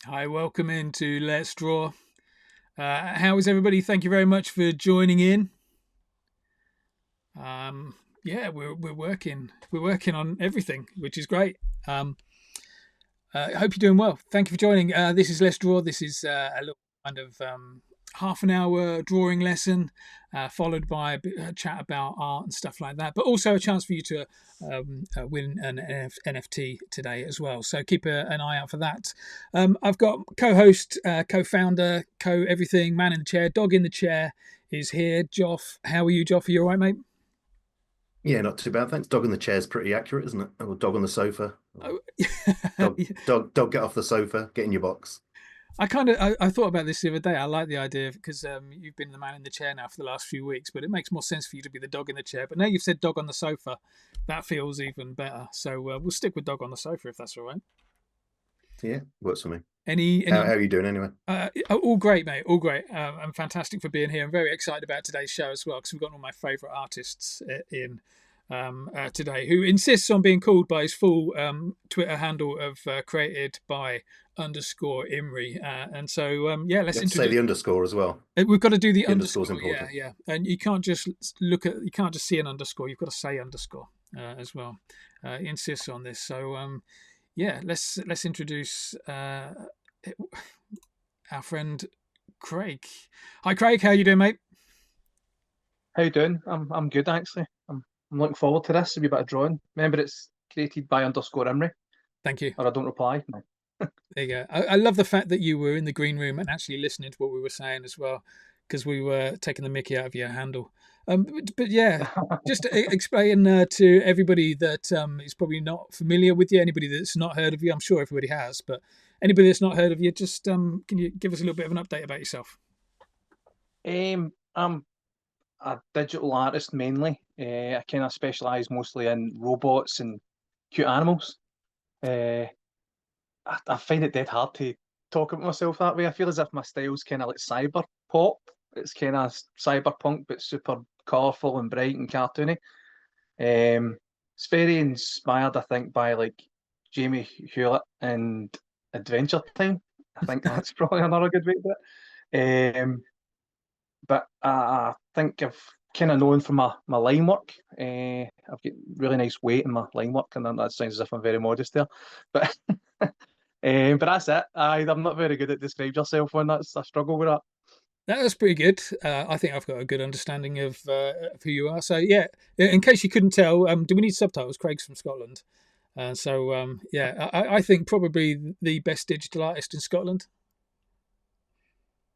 Hi, welcome into Let's Draw. How is everybody? Thank you very much for joining in. Yeah, we're working on everything, which is great. I hope you're doing well. Thank you for joining. This is Let's Draw. This is a little kind of half an hour drawing lesson, followed by a chat about art and stuff like that, but also a chance for you to win an NFT today as well. So keep an eye out for that. I've got co-host, co-founder, co-everything, man in the chair, dog in the chair is here. Joff, how are you, Joff? Are you all right, mate? Yeah, not too bad. Thanks. Dog on the chair is pretty accurate, isn't it? Or dog on the sofa. Or Oh, dog, get off the sofa, get in your box. I thought about this the other day. I like the idea because you've been the man in the chair now for the last few weeks, but it makes more sense for you to be the dog in the chair. But now you've said dog on the sofa, that feels even better. So we'll stick with dog on the sofa if that's all right. Yeah, works for me. Any How any are you doing anyway? all great, mate. All great. I'm fantastic for being here. I'm very excited about today's show as well because we've got all my favourite artists in today who insists on being called by his full Twitter handle of created by underscore Imrie. And so, yeah, let's You have to say introduce. the underscore as well. We've got to do the The underscore is underscore. Yeah, important. yeah. And you can't just see an underscore. You've got to say underscore as well. He insists on this. So, yeah, let's introduce our friend Craig. Hi, Craig. How you doing, mate? How you doing? I'm good actually. I'm looking forward to this. A wee bit of drawing. Remember, it's created by underscore Imrie, Thank you. or I don't reply. No. There you go. I love the fact that you were in the green room and actually listening to what we were saying as well, because we were taking the mickey out of your handle. But yeah, just to explain to everybody that is probably not familiar with you, anybody that's not heard of you, I'm sure everybody has, but anybody that's not heard of you, just can you give us a little bit of an update about yourself? I'm a digital artist mainly. I kind of specialise mostly in robots and cute animals. Uh, I find it dead hard to talk about myself that way. I feel as if my style's kind of like cyber pop. It's kind of cyberpunk, but super colourful and bright and cartoony. It's very inspired, I think, by like Jamie Hewlett and Adventure Time. I think that's probably another good way to do it. But I think I've kind of known from my line work. I've got really nice weight in my line work, and that sounds as if I'm very modest there. But but that's it. I'm not very good at describing yourself when that's I struggle with that. That was pretty good. I think I've got a good understanding of who you are. So yeah, in case you couldn't tell, do we need subtitles? Craig's from Scotland. So yeah, I think probably the best digital artist in Scotland.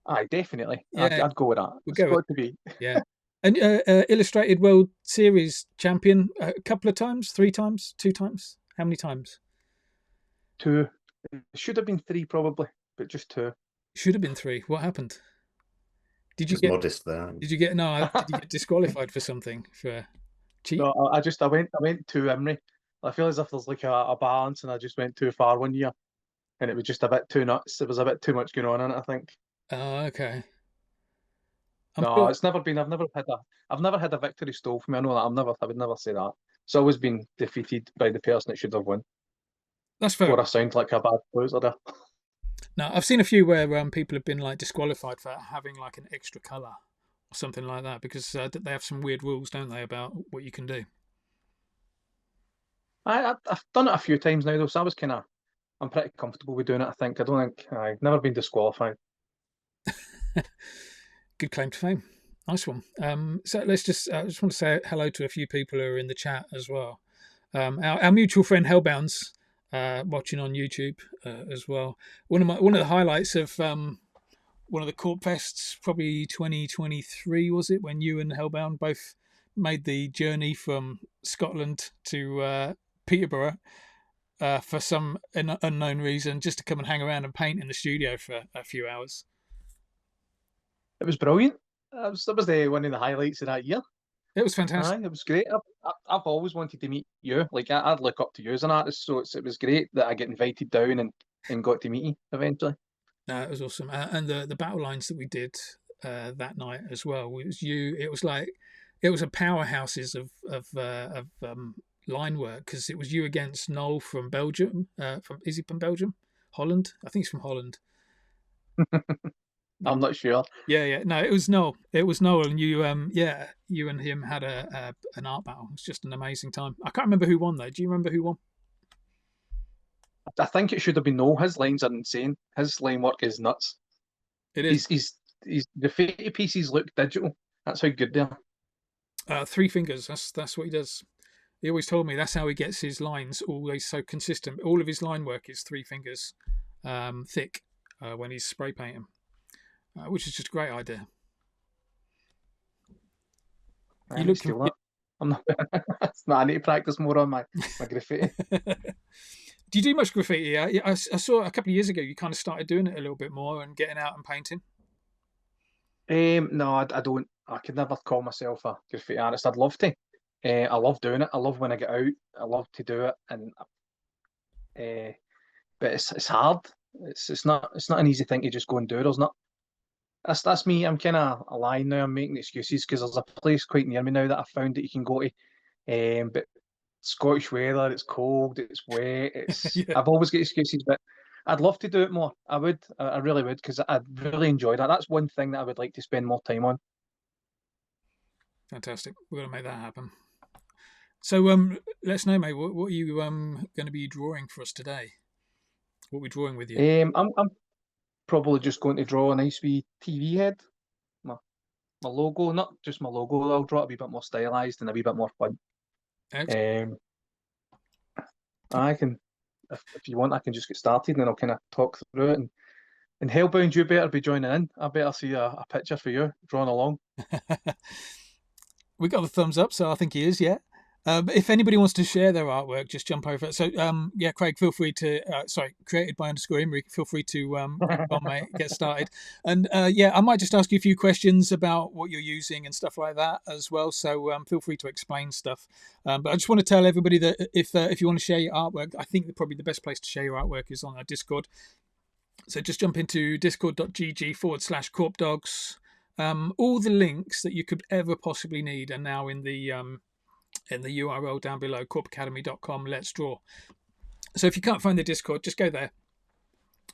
Aye, definitely. I'd, Yeah, I'd go with that. we'll It's go with got to be yeah. And illustrated World Series champion a couple of times, 3 times, 2 times. How many times? two. It should have been three probably, but just two. Should have been 3. What happened? Did you Just get? modest there. Did you get? No. Did you get disqualified for something for cheating? No, I went too Imrie. I feel as if there's like a balance, and I just went too far one year, and it was just a bit too nuts. It was a bit too much going on in it, I think. Oh, okay. I'm No, sure. it's never been. I've never had a victory stole from me. I know that. I would never say that. It's always been defeated by the person that should have won. That's fair. Or I sound like a bad loser there. Now, I've seen a few where people have been like disqualified for having like an extra color or something like that because they have some weird rules, don't they, about what you can do? I've done it a few times now though, so I'm pretty comfortable with doing it. I think. I don't think I've never been disqualified. Good claim to fame. Nice one. So let's just, I just want to say hello to a few people who are in the chat as well. Our mutual friend Hellbound's watching on YouTube as well. One of the highlights of one of the Corp Fests, probably 2023 was it, when you and Hellbound both made the journey from Scotland to Peterborough for some unknown reason, just to come and hang around and paint in the studio for a few hours. It was brilliant. That was the one of the highlights of that year. It was fantastic. Aye, it was great. I've always wanted to meet you. Like I'd look up to you as an artist, so it was great that I get invited down and got to meet you eventually. No, it was awesome, and the battle lines that we did that night as well. It was you. It was like it was a powerhouses of line work because it was you against Noel from Belgium. Is he from Belgium? Holland. I think he's from Holland. I'm not sure. Yeah. No, it was Noel. It was Noel, and you you and him had an art battle. It's just an amazing time. I can't remember who won though. Do you remember who won? I think it should have been no. His lines are insane. His line work is nuts. It is. He's graffiti pieces look digital. That's how good they are. 3 fingers. That's what he does. He always told me that's how he gets his lines always so consistent. All of his line work is 3 fingers thick when he's spray painting, which is just a great idea. I need to steal that. I'm not. I need to practice more on my graffiti. Do you do much graffiti? I saw a couple of years ago you kind of started doing it a little bit more and getting out and painting. No, I don't. I could never call myself a graffiti artist. I'd love to. I love doing it. I love when I get out. I love to do it, and but it's hard. It's not an easy thing to just go and do. There's not. That's me. I'm kind of lying now. I'm making excuses because there's a place quite near me now that I found that you can go to. But Scottish weather, it's cold, it's wet. It's Yeah. I've always got excuses, but I'd love to do it more. I would. I really would because I'd really enjoy that. That's one thing that I would like to spend more time on. Fantastic. We're going to make that happen. So let us know, mate. What are you going to be drawing for us today? What are we drawing with you? I'm probably just going to draw a nice wee TV head. My logo, not just my logo. I'll draw it a wee bit more stylized and a wee bit more fun. Excellent. I can, if you want, I can just get started and then I'll kind of talk through it. And Hellbound, you better be joining in. I better see a picture for you drawn along. We got the thumbs up, so I think he is. Yeah. If anybody wants to share their artwork, just jump over. So, yeah, Craig, feel free to. Created by _Imrie. Feel free to on, mate, get started. And yeah, I might just ask you a few questions about what you're using and stuff like that as well. So feel free to explain stuff. But I just want to tell everybody that if you want to share your artwork, I think that probably the best place to share your artwork is on our Discord. So just jump into discord.gg/Korp Dogs. All the links that you could ever possibly need are now in the URL down below, korpacademy.com. Let's draw. So if you can't find the Discord, just go there.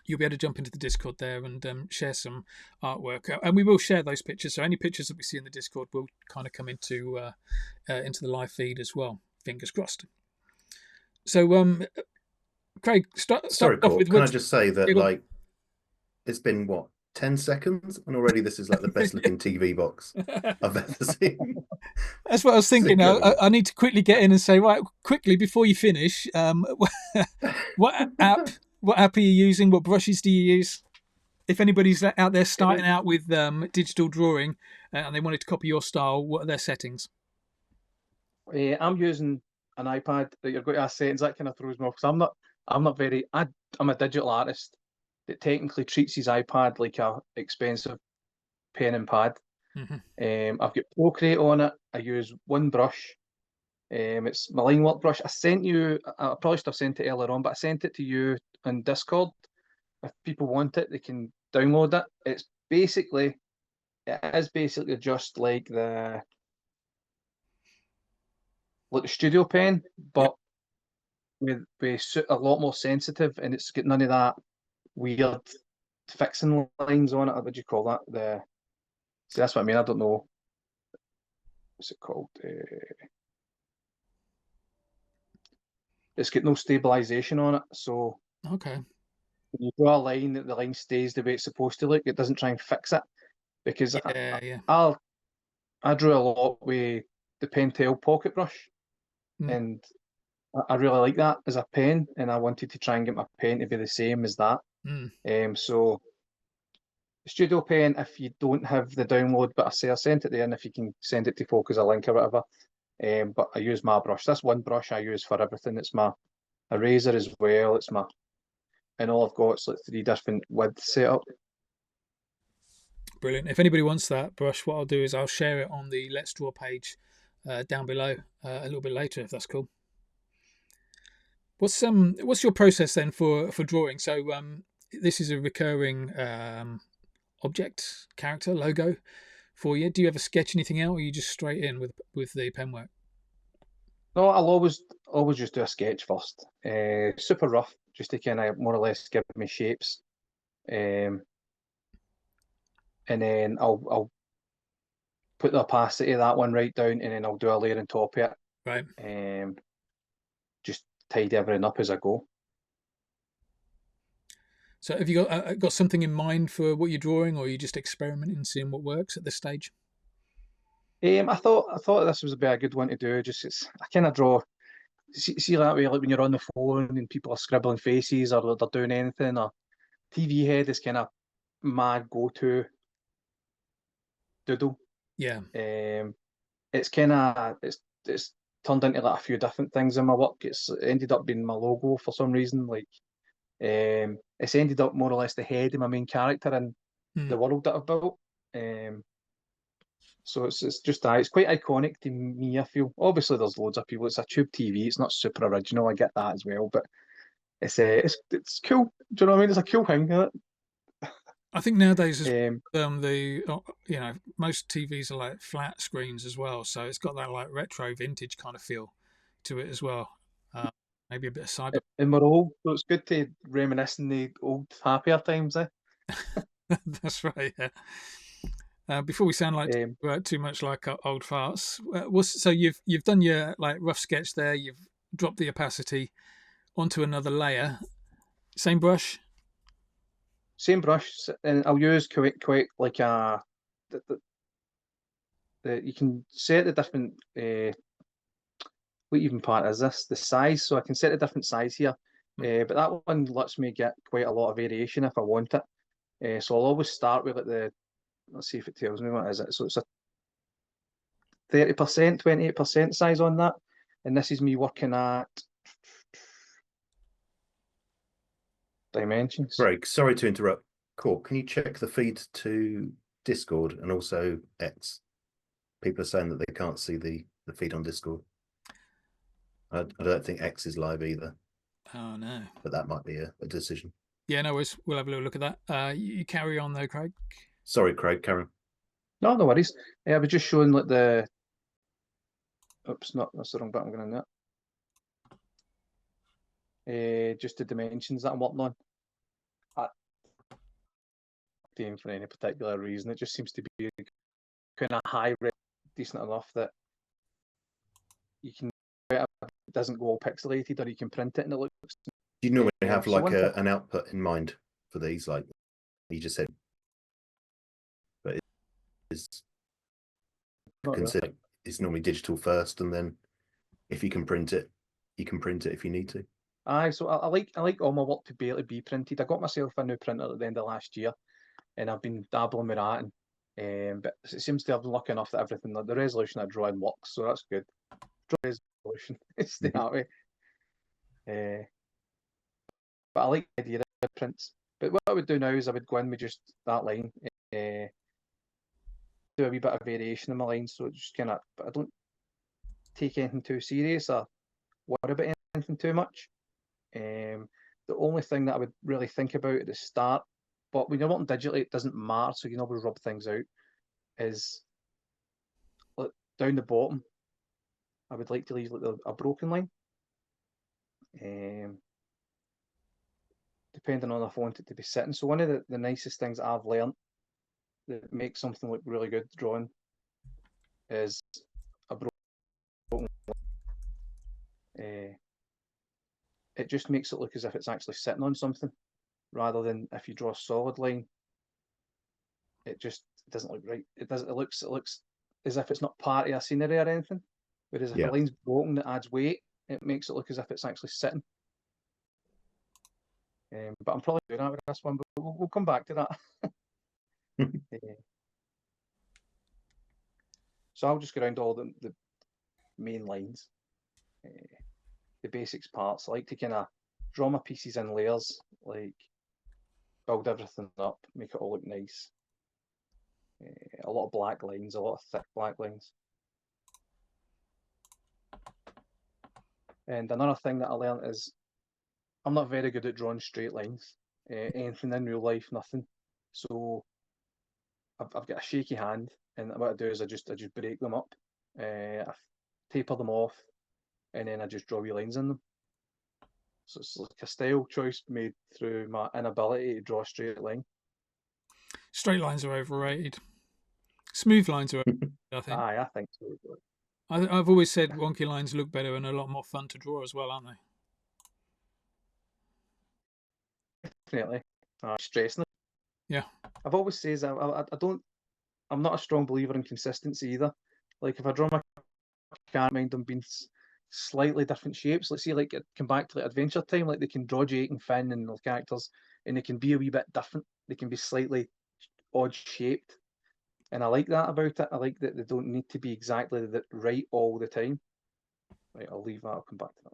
You'll be able to jump into the Discord there and share some artwork, and we will share those pictures. So any pictures that we see in the Discord will kind of come into the live feed as well. Fingers crossed. So Craig, start Sorry, off with. Can I just say that like it's been what 10 seconds and already this is like the best looking TV box I've ever seen. That's what I was thinking. I need to quickly get in and say, right, quickly before you finish, what app are you using? What brushes do you use? If anybody's out there starting out with digital drawing and they wanted to copy your style, what are their settings? I'm using an iPad that you're going to ask settings. That kind of throws me off because I'm a digital artist that technically treats his iPad like a expensive pen and pad. Mm-hmm. I've got Procreate on it. I use one brush. It's my line work brush. I probably should have sent it earlier on, but I sent it to you on Discord. If people want it, they can download it. It is basically just like the studio pen, but with a lot more sensitive, and it's got none of that weird fixing lines on it. What do you call that? See, that's what I mean. I don't know. What's it called? It's got no stabilization on it, so Okay. when you draw a line, the line stays the way it's supposed to look. It doesn't try and fix it because Yeah. I drew a lot with the Pentel pocket brush, and I really like that as a pen, and I wanted to try and get my pen to be the same as that. So Studio Pen, if you don't have the download, but I sent it there, and if you can send it to folk as a link or whatever. But I use my brush. That's one brush I use for everything. It's my eraser as well. And all I've got is like 3 different widths set up. Brilliant. If anybody wants that brush, what I'll do is I'll share it on the Let's Draw page down below a little bit later, if that's cool. What's your process then for drawing? So this is a recurring object, character, logo for you. Do you ever sketch anything out, or are you just straight in with the pen work? No, I'll always just do a sketch first. Super rough, just to kind of more or less give me shapes. And then I'll put the opacity of that one right down, and then I'll do a layer on top of it. Right. Just tidy everything up as I go. So have you got something in mind for what you're drawing, or are you just experimenting, seeing what works at this stage? I thought this was a good one to do. I kind of draw. See that way, like when you're on the phone and people are scribbling faces or they're doing anything, or TV head is kind of my go-to doodle. Yeah. It's kind of it's turned into like a few different things in my work. It's ended up being my logo for some reason. Like, it's ended up more or less the head of my main character in the world that I've built. So it's just that it's quite iconic to me. I feel obviously there's loads of people. It's a tube TV. It's not super original. I get that as well, but it's cool. Do you know what I mean? It's a cool thing. Isn't it? I think nowadays the most TVs are like flat screens as well, so it's got that like retro vintage kind of feel to it as well. Maybe a bit of cyber. And we're old, so it's good to reminisce in the old happier times, eh? That's right. Yeah. Before we sound like too much like old farts, so you've done your like rough sketch there. You've dropped the opacity onto another layer. Same brush. Same brush, and I'll use quite like you can set the different what even part is this? The size, so I can set a different size here. But that one lets me get quite a lot of variation if I want it. So I'll always start with like let's see if it tells me what is it. So it's a 30%, 28% size on that. And this is me working at dimensions. Greg, sorry to interrupt. Korp, can you check the feed to Discord and also X? People are saying that they can't see the feed on Discord. I don't think X is live either. Oh no! But that might be a decision. Yeah, no worries. We'll have a little look at that. You carry on though, Craig. Sorry, Craig. Karen. No worries. I was just showing like the. Oops, that's the wrong button. I'm going on that. Just the dimensions that I'm working on. For any particular reason, it just seems to be kind of high res, decent enough that you can. It doesn't go all pixelated, or you can print it and it looks. Do you normally have like an output in mind for these, like you just said? But it's considered really. It's normally digital first, and then if you can print it, you can print it if you need to. Aye, so I like all my work to be able to be printed. I got myself a new printer at the end of last year, and I've been dabbling with that, and but it seems to have been lucky enough that everything, the resolution I draw in works, so that's good. Draw resolution, stay that way. But I like the idea of prints. But what I would do now is I would go in with just that line, do a wee bit of variation in my line, so it just kind of, but I don't take anything too serious or worry about anything too much. The only thing that I would really think about at the start, but when you're working digitally, it doesn't matter, so you can always rub things out, is like down the bottom, I would like to leave like a broken line. Depending on if I want it to be sitting. So one of the nicest things I've learned that makes something look really good drawing is a broken line. It just makes it look as if it's actually sitting on something, rather than if you draw a solid line, it just doesn't look right. It looks as if it's not part of a scenery or anything. Whereas if a line's broken that adds weight, it makes it look as if it's actually sitting. But I'm probably doing that with this one, but we'll come back to that. So I'll just go around all the main lines, the basics parts. I like to kind of draw my pieces in layers, like build everything up, make it all look nice. A lot of black lines, a lot of thick black lines. And another thing that I learned is I'm not very good at drawing straight lines. Anything in real life, nothing. So I've got a shaky hand, and what I do is I just break them up. I taper them off, and then I just draw wee lines in them. So it's like a style choice made through my inability to draw a straight line. Straight lines are overrated. Smooth lines are overrated, I think. Aye, I think so. I've always said wonky lines look better and a lot more fun to draw as well, aren't they? Definitely. Stressing. Yeah. I've always says I'm not a strong believer in consistency either. Like if I draw my can't mind them being slightly different shapes. Let's say like come back to like Adventure Time, like they can draw Jake and Finn and the characters, and they can be a wee bit different. They can be slightly odd shaped, and I like that about it. I like that they don't need to be exactly right all the time. Right, I'll leave that. I'll come back to that.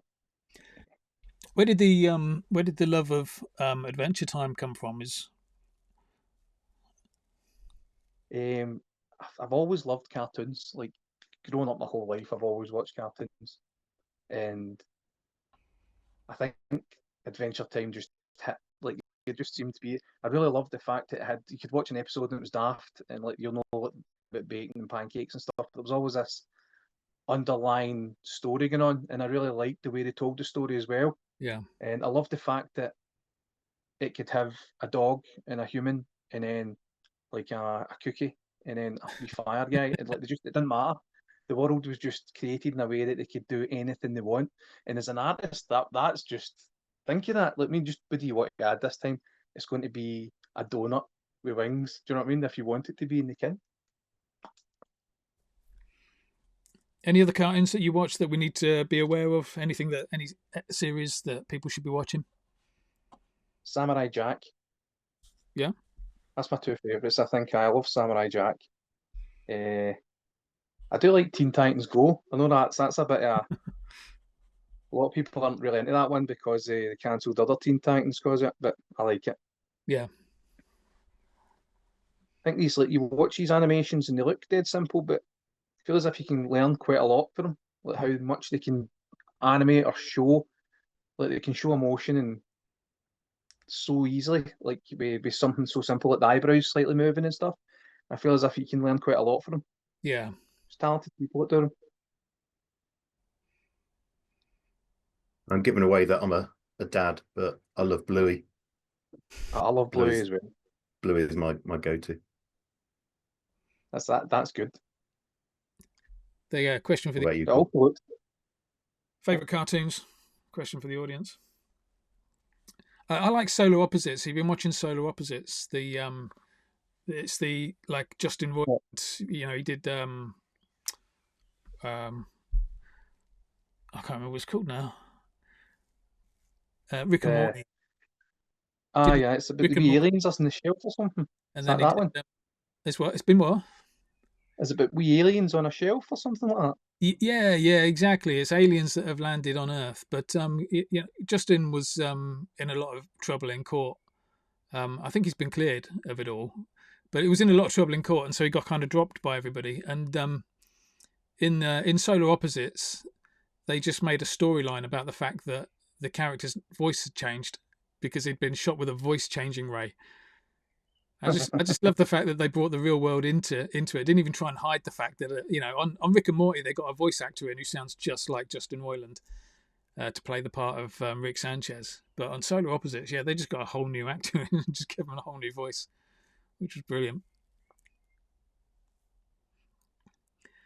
Where did the love of Adventure Time come from? I've always loved cartoons. Like growing up my whole life, I've always watched cartoons, and I think Adventure Time just hit like it just seemed to be. I really loved the fact that it had you could watch an episode and it was daft and like you'll know about bacon and pancakes and stuff. But there was always this underlying story going on, and I really liked the way they told the story as well. Yeah. And I loved the fact that it could have a dog and a human, and then like a cookie, and then a wee fire guy, and like it didn't matter. The world was just created in a way that they could do anything they want. And as an artist, that's just think of that. Let me just what do you want to add this time? It's going to be a donut with wings. Do you know what I mean? If you want it to be in the can. Any other cartoons that you watch that we need to be aware of? Any series that people should be watching? Samurai Jack. Yeah. That's my two favourites. I think I love Samurai Jack. I do like Teen Titans Go. I know that's a bit a lot of people aren't really into that one because they cancelled other Teen Titans because of it, but I like it. Yeah. I think these like you watch these animations and they look dead simple, but I feel as if you can learn quite a lot from them, like how much they can animate or show, like they can show emotion and so easily, like with something so simple like the eyebrows slightly moving and stuff. I feel as if you can learn quite a lot from them. Yeah. There's talented people that do them. I'm giving away that I'm a dad, but I love Bluey. I love Bluey as well. Bluey is my go-to. That's good. There you go. Question for the favorite cartoons. Question for the audience. I like Solar Opposites. Have you been watching Solar Opposites? It's the like Justin Roiland. You know, he did I can't remember what it's called now. Rick and Morty. Yeah, it's about the aliens us in the shelf or something. And is then that one? It's what? It's been what? Is it about wee aliens on a shelf or something like that? Yeah, exactly. It's aliens that have landed on Earth. But Justin was in a lot of trouble in court. I think he's been cleared of it all, but he was in a lot of trouble in court, and so he got kind of dropped by everybody. And in Solar Opposites, they just made a storyline about the fact that the character's voice had changed because he'd been shot with a voice changing ray. I just love the fact that they brought the real world into it. Didn't even try and hide the fact that on Rick and Morty they got a voice actor in who sounds just like Justin Roiland to play the part of Rick Sanchez. But on Solar Opposites, yeah, they just got a whole new actor in and just gave him a whole new voice, which was brilliant.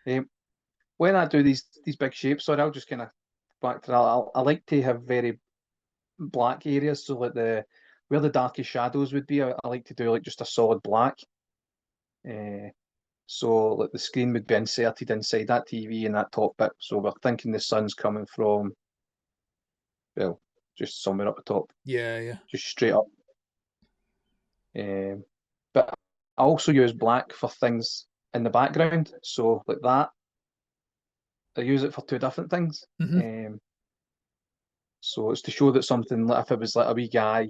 When I do these big shapes, sorry, I'll just kind of back to that. I like to have very black areas, so like where the darkest shadows would be, I like to do like just a solid black. So like the screen would be inserted inside that TV in that top bit. So we're thinking the sun's coming from, well, just somewhere up the top. Yeah. Just straight up. But I also use black for things in the background. So like that, I use it for two different things. Mm-hmm. So it's to show that something, like if it was like a wee guy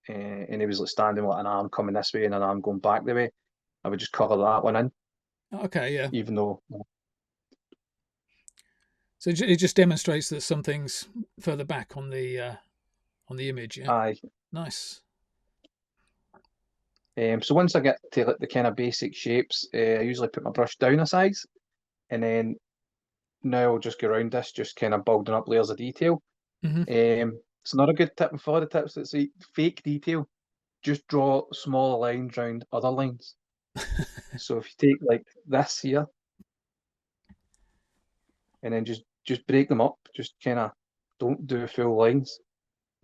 and he was like standing with an arm coming this way and an arm going back the way, I would just colour that one in. Okay, yeah. Even though. So it just demonstrates that something's further back on the image. Yeah. Aye. Nice. So once I get to like the kind of basic shapes, I usually put my brush down a size, and then now I'll just go around this, just kind of building up layers of detail. Mm-hmm. It's not a good tip. And for the tips that say fake detail, just draw smaller lines around other lines. So if you take like this here, and then just break them up, just kind of don't do full lines.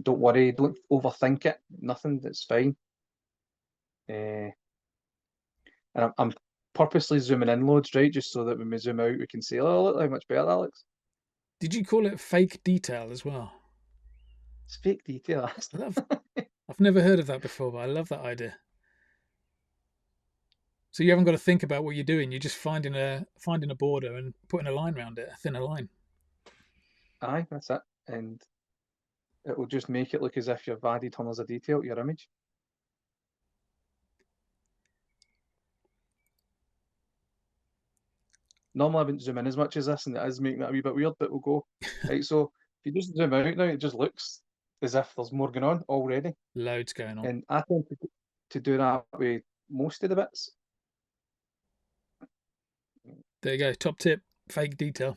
Don't worry, don't overthink it. Nothing, that's fine. And I'm purposely zooming in loads, right, just so that when we zoom out, we can see, oh, look how much better that looks. Did you call it fake detail as well? It's fake detail. I've never heard of that before, but I love that idea. So you haven't got to think about what you're doing. You're just finding a border and putting a line around it, a thinner line. Aye, that's it. And it will just make it look as if you've added tons of detail to your image. Normally I wouldn't zoom in as much as this, and it is making it a wee bit weird, but we'll go. Right, so if you just zoom out now, it just looks as if there's more going on already. Loads going on. And I tend to do that with most of the bits. There you go. Top tip, fake detail.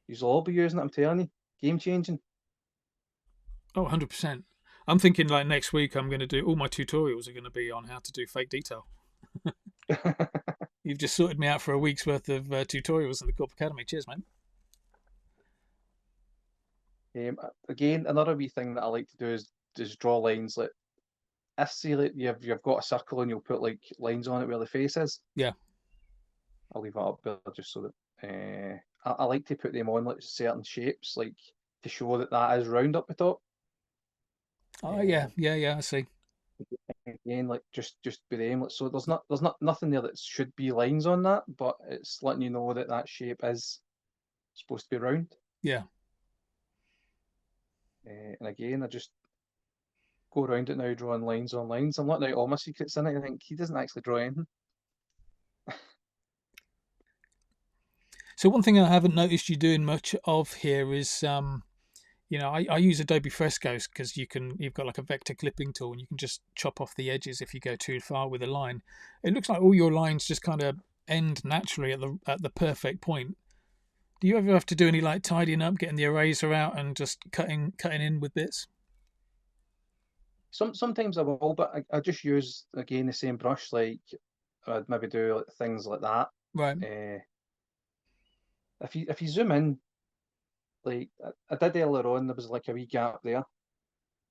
You'll all be using it, I'm telling you. Game changing. Oh, 100%. I'm thinking like next week I'm going to do, all my tutorials are going to be on how to do fake detail. You've just sorted me out for a week's worth of tutorials in the Korp Academy. Cheers, mate. Again, another wee thing that I like to do is draw lines. Like, I see that you've got a circle and you'll put like lines on it where the face is. Yeah. I'll leave that up there just so that I like to put them on like certain shapes, like to show that that is round up the top. Oh yeah, I see. Again, like just with them, like, so there's nothing there that should be lines on that, but it's letting you know that that shape is supposed to be round. Yeah. And again, I just go around it now, drawing lines on lines. I'm letting out all my secrets in it. I think he doesn't actually draw anything. So one thing I haven't noticed you doing much of here is, I use Adobe Frescoes because you've got like a vector clipping tool and you can just chop off the edges if you go too far with a line. It looks like all your lines just kind of end naturally at the perfect point. Do you ever have to do any like tidying up, getting the eraser out and just cutting in with bits? Sometimes I will, but I just use again the same brush. Like I'd maybe do like, things like that. Right. If you zoom in, like I did earlier on, there was like a wee gap there.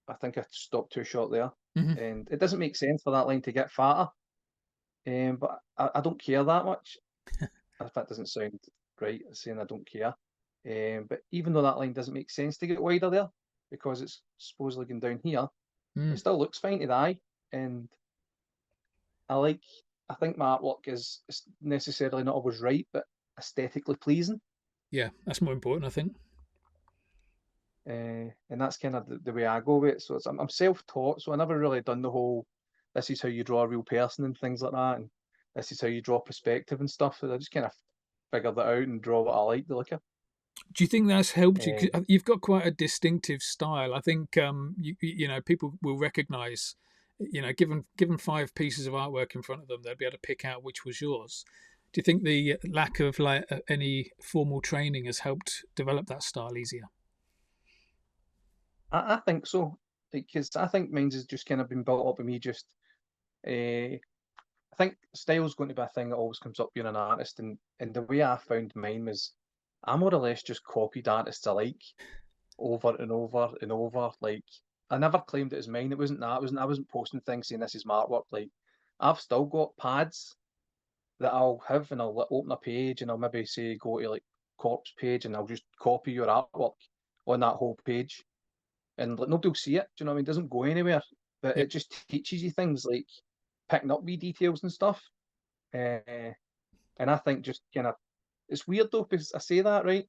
I think I stopped too short there, and it doesn't make sense for that line to get fatter. But I don't care that much. If that doesn't sound right, saying I don't care. But even though that line doesn't make sense to get wider there, because it's supposedly going down here, it still looks fine to the eye. And I think my artwork is necessarily not always right, but aesthetically pleasing. Yeah, that's more important, I think. And that's kind of the way I go with it. So I'm self-taught, so I never really done the whole, this is how you draw a real person and things like that, and this is how you draw perspective and stuff. So I just kind of figured that out and draw what I like the look of. Do you think that's helped you? 'Cause you've got quite a distinctive style. I think people will recognise. Given 5 pieces of artwork in front of them, they'll be able to pick out which was yours. Do you think the lack of like any formal training has helped develop that style easier? I think so, because I think mine's has just kind of been built up with me. Just, I think style's going to be a thing that always comes up being an artist, and the way I found mine was, I more or less just copied artists I like over and over and over. Like I never claimed it as mine. It wasn't that. I wasn't posting things saying this is my artwork. Like I've still got pads that I'll have, and I'll open a page, and I'll maybe say go to like Korp's page, and I'll just copy your artwork on that whole page. And like nobody will see it. Do you know what I mean? It doesn't go anywhere, but Yep. it just teaches you things like picking up wee details and stuff. And I think just kind of, it's weird though because I say that right,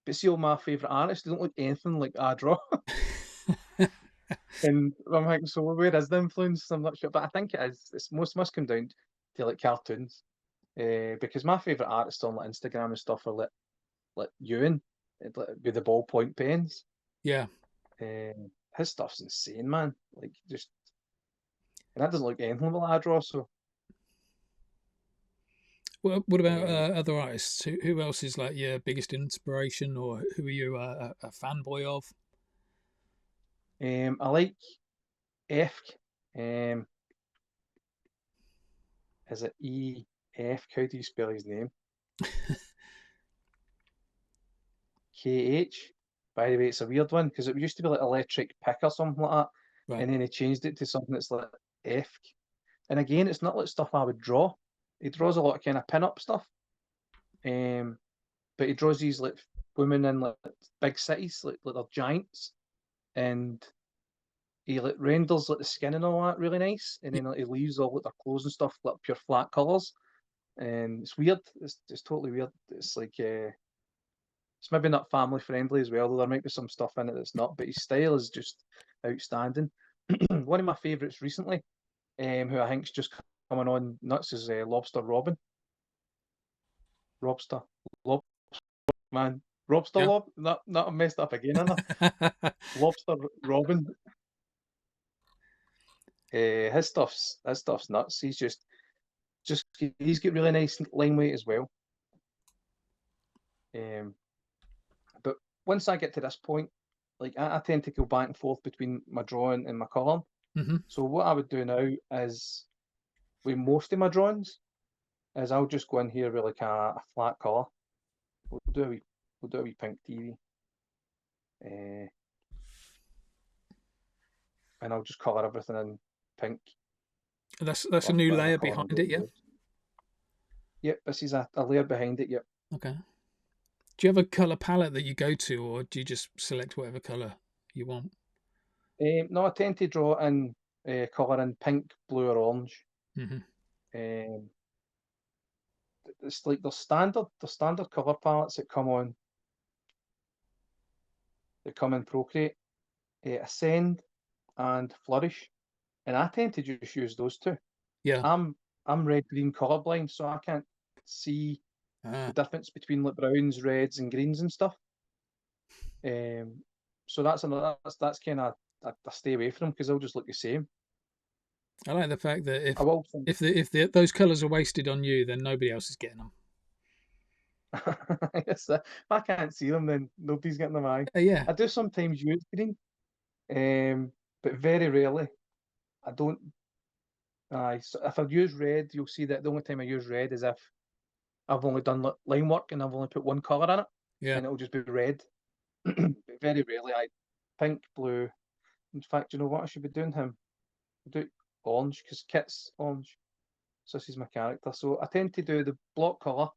but see all my favourite artists, they don't look anything like I draw. And I'm like, so where is the influence? I'm not sure, but I think it is. It's must come down to like cartoons, because my favourite artists on like Instagram and stuff are like Ewan, with the ballpoint pens. Yeah. His stuff's insane, man. Like just, and that doesn't look anything like I draw. So What about other artists? Who else is like your biggest inspiration, or who are you a fanboy of? I like Efk. Is it E-F? How do you spell his name? K-H. By the way, it's a weird one because it used to be like electric pick or something like that. Right. And then he changed it to something that's like F. And again, it's not like stuff I would draw. He draws a lot of kind of pin-up stuff. But he draws these like women in like big cities, like they're giants. And he like renders like the skin and all that really nice. And then like, he leaves all like their clothes and stuff like pure flat colours. And it's weird. It's totally weird. It's like it's maybe not family friendly as well, though there might be some stuff in it that's not, but his style is just outstanding. One of my favourites recently, who I think's just coming on nuts, is Lobster Robin. Robster, Lob, man, Robster Yeah. Lob. Not messed up again, Anna. Lobster Robin. His stuff's nuts. He's he's got really nice line weight as well. But once I get to this point, like I tend to go back and forth between my drawing and my colouring. Mm-hmm. So what I would do now is, with most of my drawings, is I'll just go in here with like a flat colour. We'll do a wee pink TV, and I'll just colour everything in pink. That's a Or new whatever layer colour I'm behind going it, to yeah. use. Yep, this is a layer behind it. Yep. Okay. Do you have a color palette that you go to, or do you just select whatever color you want? No, I tend to draw in colour in pink, blue, or orange. Mm-hmm. It's like the standard colour palettes that come in Procreate, Ascend and Flourish, and I tend to just use those two. Yeah. I'm red-green colourblind, so I can't see the difference between like browns, reds, and greens and stuff. So that's kind of I stay away from them because they'll just look the same. I like the fact that I will if those colors are wasted on you, then nobody else is getting them. if I can't see them, then nobody's getting them. Yeah. I do sometimes use green, but very rarely. I don't. So if I use red, you'll see that the only time I use red is if I've only done line work and I've only put one colour in it, Yeah. and it'll just be red. But very rarely, pink, blue. In fact, you know what I should be doing him? I'll do orange because Kit's orange. So this is my character. So I tend to do the block colour,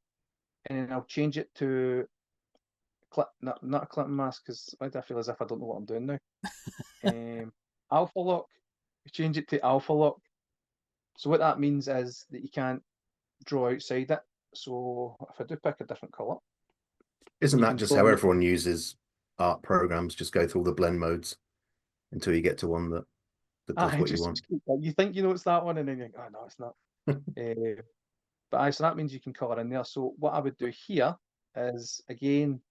and then I'll change it to not a Clinton mask because I feel as if I don't know what I'm doing now. Alpha lock. We change it to alpha lock. So what that means is that you can't draw outside it. So if I do pick a different colour, isn't you that can just how totally. everyone uses art programs? Just go through all the blend modes until you get to one that does what you want. You think you know it's that one, and then you think, oh no, it's not. But so that means you can colour in there. So what I would do here is, again,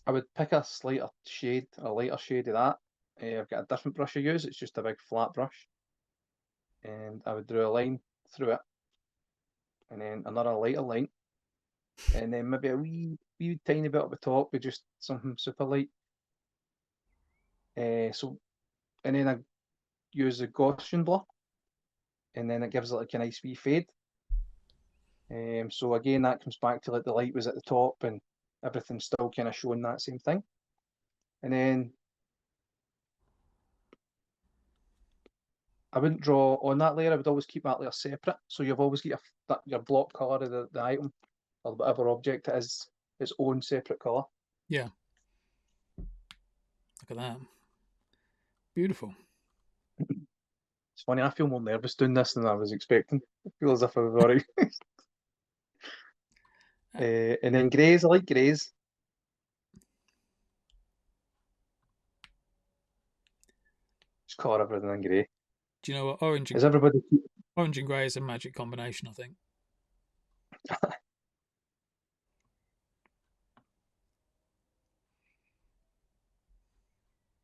I would pick a lighter shade of that. I've got a different brush I use. It's just a big flat brush, and I would draw a line through it, and then another lighter line, and then maybe a wee tiny bit at the top with just something super light. And then I use the Gaussian blur, and then it gives it like a nice wee fade. So again, that comes back to like the light was at the top and everything's still kind of showing that same thing. And then I wouldn't draw on that layer. I would always keep that layer separate. So you've always got your block color of the item or whatever object it is, its own separate color. Yeah. Look at that. Beautiful. It's funny. I feel more nervous doing this than I was expecting. I feel as if I was already. And then greys. I like greys. Just color everything in grey. Do you know what orange and grey is a magic combination? I think.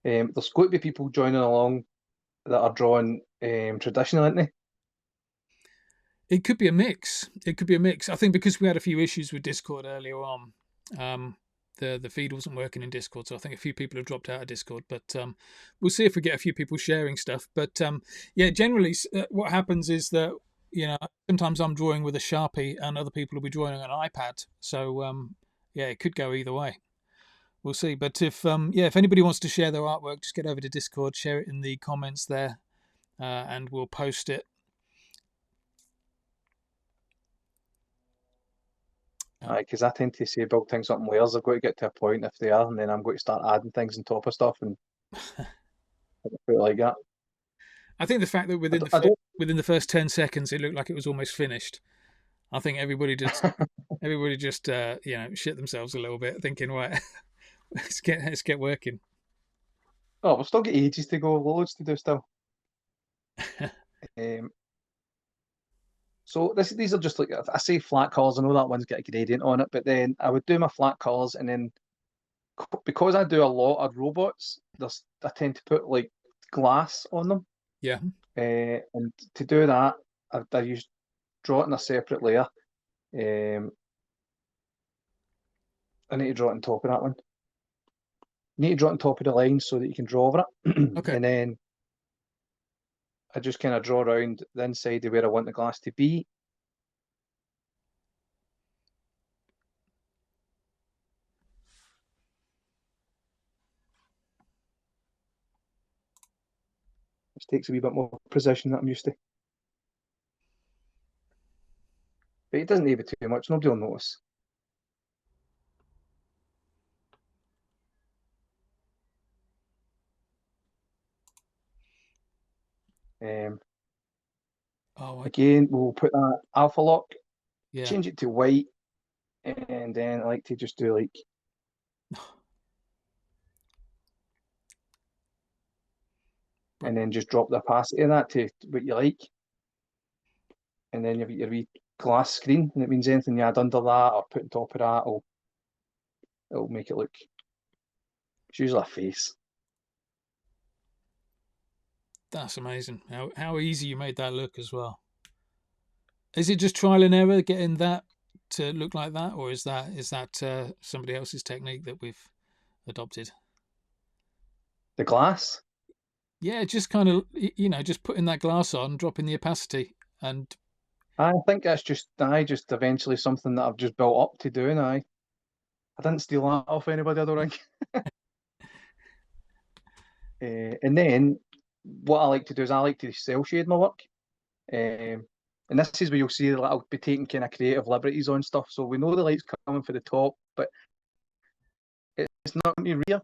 There's going to be people joining along that are drawing traditional, aren't they? It could be a mix. It could be a mix. I think because we had a few issues with Discord earlier on, the feed wasn't working in Discord, so I think a few people have dropped out of Discord. But we'll see if we get a few people sharing stuff. But yeah, generally, what happens is that sometimes I'm drawing with a Sharpie, and other people will be drawing on an iPad. So yeah, it could go either way. We'll see. But if anybody wants to share their artwork, just get over to Discord, share it in the comments there, and we'll post it. Because I tend to say build things up in layers. I've got to get to a point if they are, and then I'm going to start adding things on top of stuff and put it like that. I think the fact that within the first 10 seconds it looked like it was almost finished. I think everybody just shit themselves a little bit, thinking, right, let's get working. Oh, we've still got ages to go, loads to do still. So these are just like, I say flat colours, I know that one's got a gradient on it, but then I would do my flat colours, and then because I do a lot of robots, I tend to put like glass on them. Yeah. And to do that, I use draw it in a separate layer. I need to draw it on top of that one. You need to draw it on top of the line so that you can draw over it. Okay. And then I just kind of draw around the inside of where I want the glass to be. This takes a wee bit more precision that I'm used to. But it doesn't need to be too much, nobody will notice. Again, we'll put that alpha lock, change it to white, and then I like to just do like and then just drop the opacity of that to what you like. And then you've got your wee glass screen, and it means anything you add under that or put on top of that it'll make it look, it's usually a face. That's amazing. How easy you made that look as well. Is it just trial and error getting that to look like that, or is that somebody else's technique that we've adopted? The glass? Yeah, just kind of just putting that glass on, dropping the opacity, and I think that's just eventually something that I've just built up to doing. I didn't steal that off anybody, I don't think. And then what I like to do is I like to cell shade my work. And this is where you'll see that I'll be taking kind of creative liberties on stuff. So we know the light's coming for the top, but it's not going to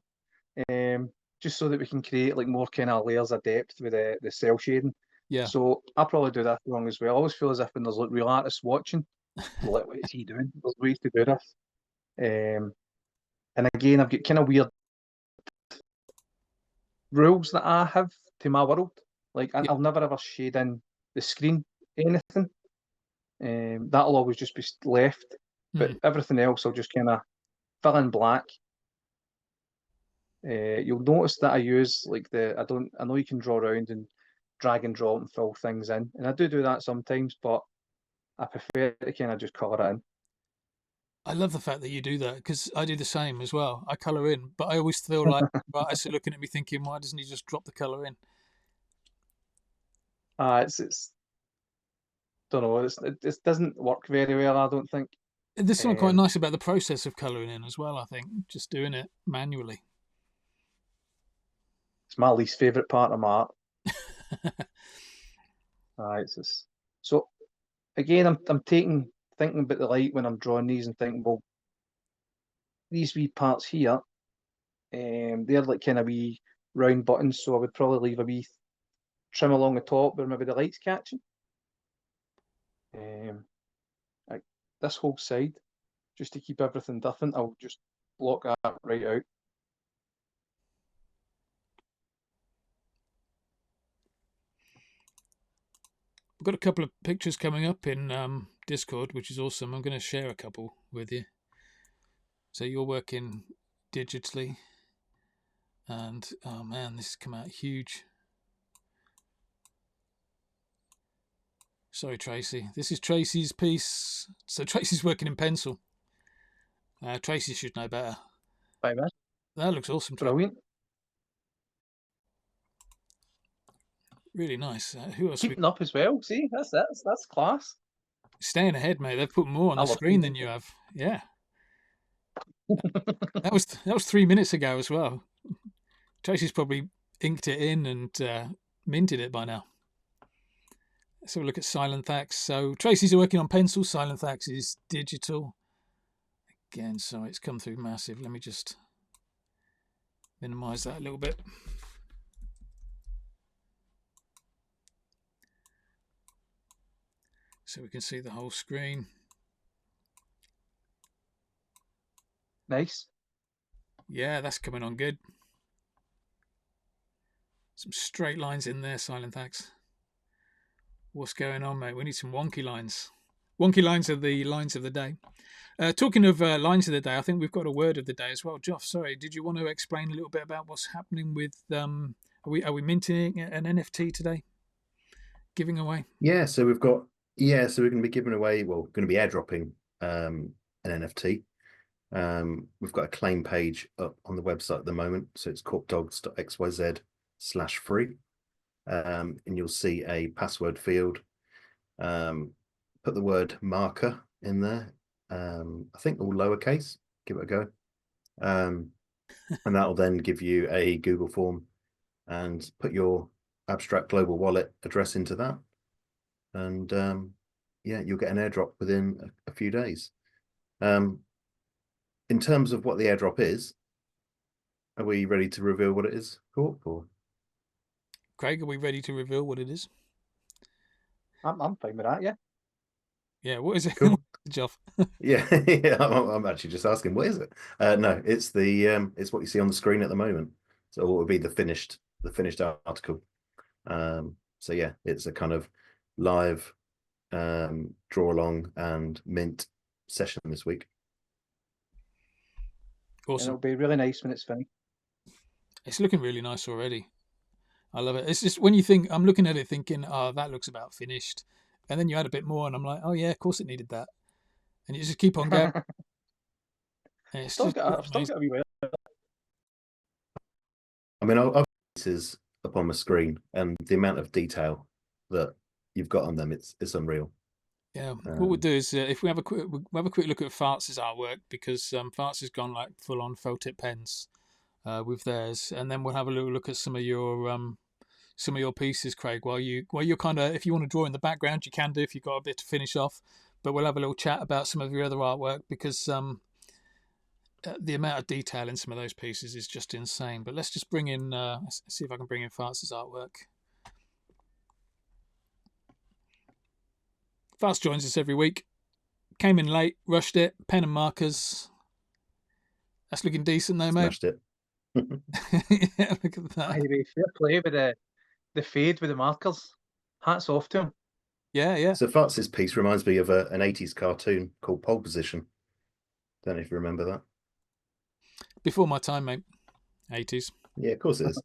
rear. Just so that we can create like more kind of layers of depth with the cell shading. Yeah. So I'll probably do that wrong as well. I always feel as if when there's like real artists watching, like, what is he doing? There's ways to do this. And again, I've got kind of weird rules that I have to my world. Like I'll never ever shade in the screen anything. That'll always just be left. But everything else I'll just kind of fill in black. You'll notice that I use like I know you can draw around and drag and drop and fill things in, and I do that sometimes, but I prefer to kind of just colour it in. I love the fact that you do that, because I do the same as well. I colour in, but I always feel like artists are looking at me thinking, why doesn't he just drop the colour in? It's don't know, it doesn't work very well, I don't think. There's something quite nice about the process of colouring in as well, I think, just doing it manually. It's my least favourite part of my art. So again, I'm thinking about the light when I'm drawing these and thinking, well, these wee parts here, they're like kind of wee round buttons, so I would probably leave a wee trim along the top where maybe the light's catching. Like this whole side, just to keep everything different, I'll just block that right out. I've got a couple of pictures coming up in Discord, which is awesome. I'm going to share a couple with you. So you're working digitally, and oh man, this has come out huge. Sorry, Tracy. This is Tracy's piece. So Tracy's working in pencil. Tracy should know better. Very much. That looks awesome. Brilliant. Really nice. Who else? Keeping up as well. See, that's class. Staying ahead, mate. They've put more on the screen than you have. Yeah. that was 3 minutes ago as well. Tracy's probably inked it in and minted it by now. Let's have a look at Silenthax. So Tracy's working on pencil. Silenthax is digital. Again, sorry, it's come through massive. Let me just minimize that a little bit. So we can see the whole screen. Nice. Yeah, that's coming on good. Some straight lines in there, Silenthax. What's going on, mate? We need some wonky lines. Wonky lines are the lines of the day. Talking of lines of the day, I think we've got a word of the day as well. Joff, sorry, did you want to explain a little bit about what's happening with? Are we minting an NFT today? Giving away? Yeah, so we've got we're going to be giving away. Well, going to be airdropping an NFT. We've got a claim page up on the website at the moment, so it's korpdogs.xyz/free, and you'll see a password field. Put the word marker in there. I think all lowercase. Give it a go, and that will then give you a Google form, and put your abstract global wallet address into that, and yeah, you'll get an airdrop within a few days. In terms of what the airdrop is, are we ready to reveal what it is, Korp? Or Craig, are we ready to reveal what it is? I'm fine with that. Yeah. Yeah. What is it? Cool. Joff. Yeah, yeah. I'm actually just asking, what is it? No, it's it's what you see on the screen at the moment. So it would be the finished article. So yeah, it's a kind of live draw along and mint session this week. Awesome. And it'll be really nice when it's finished. It's looking really nice already. I love it. It's just when you think, I'm looking at it thinking, oh, that looks about finished. And then you add a bit more and I'm like, oh yeah, of course it needed that. And you just keep on going. And it's I've still got a wee way. I mean, I've pieces up on my screen, and the amount of detail that you've got on them, it's unreal. Yeah, what we'll do is if we have a quick look at Farts' artwork, because Farts has gone like full on photo pens with theirs, and then we'll have a little look at some of your pieces, Craig. While you're kind of, if you want to draw in the background, you can do if you've got a bit to finish off. But we'll have a little chat about some of your other artwork, because the amount of detail in some of those pieces is just insane. But let's just bring in, let's see if I can bring in Farts' artwork. Farts joins us every week. Came in late, rushed it, pen and markers. That's looking decent though, mate. Smashed it. Yeah, look at that. Fair play with the fade with the markers. Hats off to him. Yeah. So Farts' piece reminds me of an 80s cartoon called Pole Position. Don't know if you remember that. Before my time, mate. 80s. Yeah, of course it is.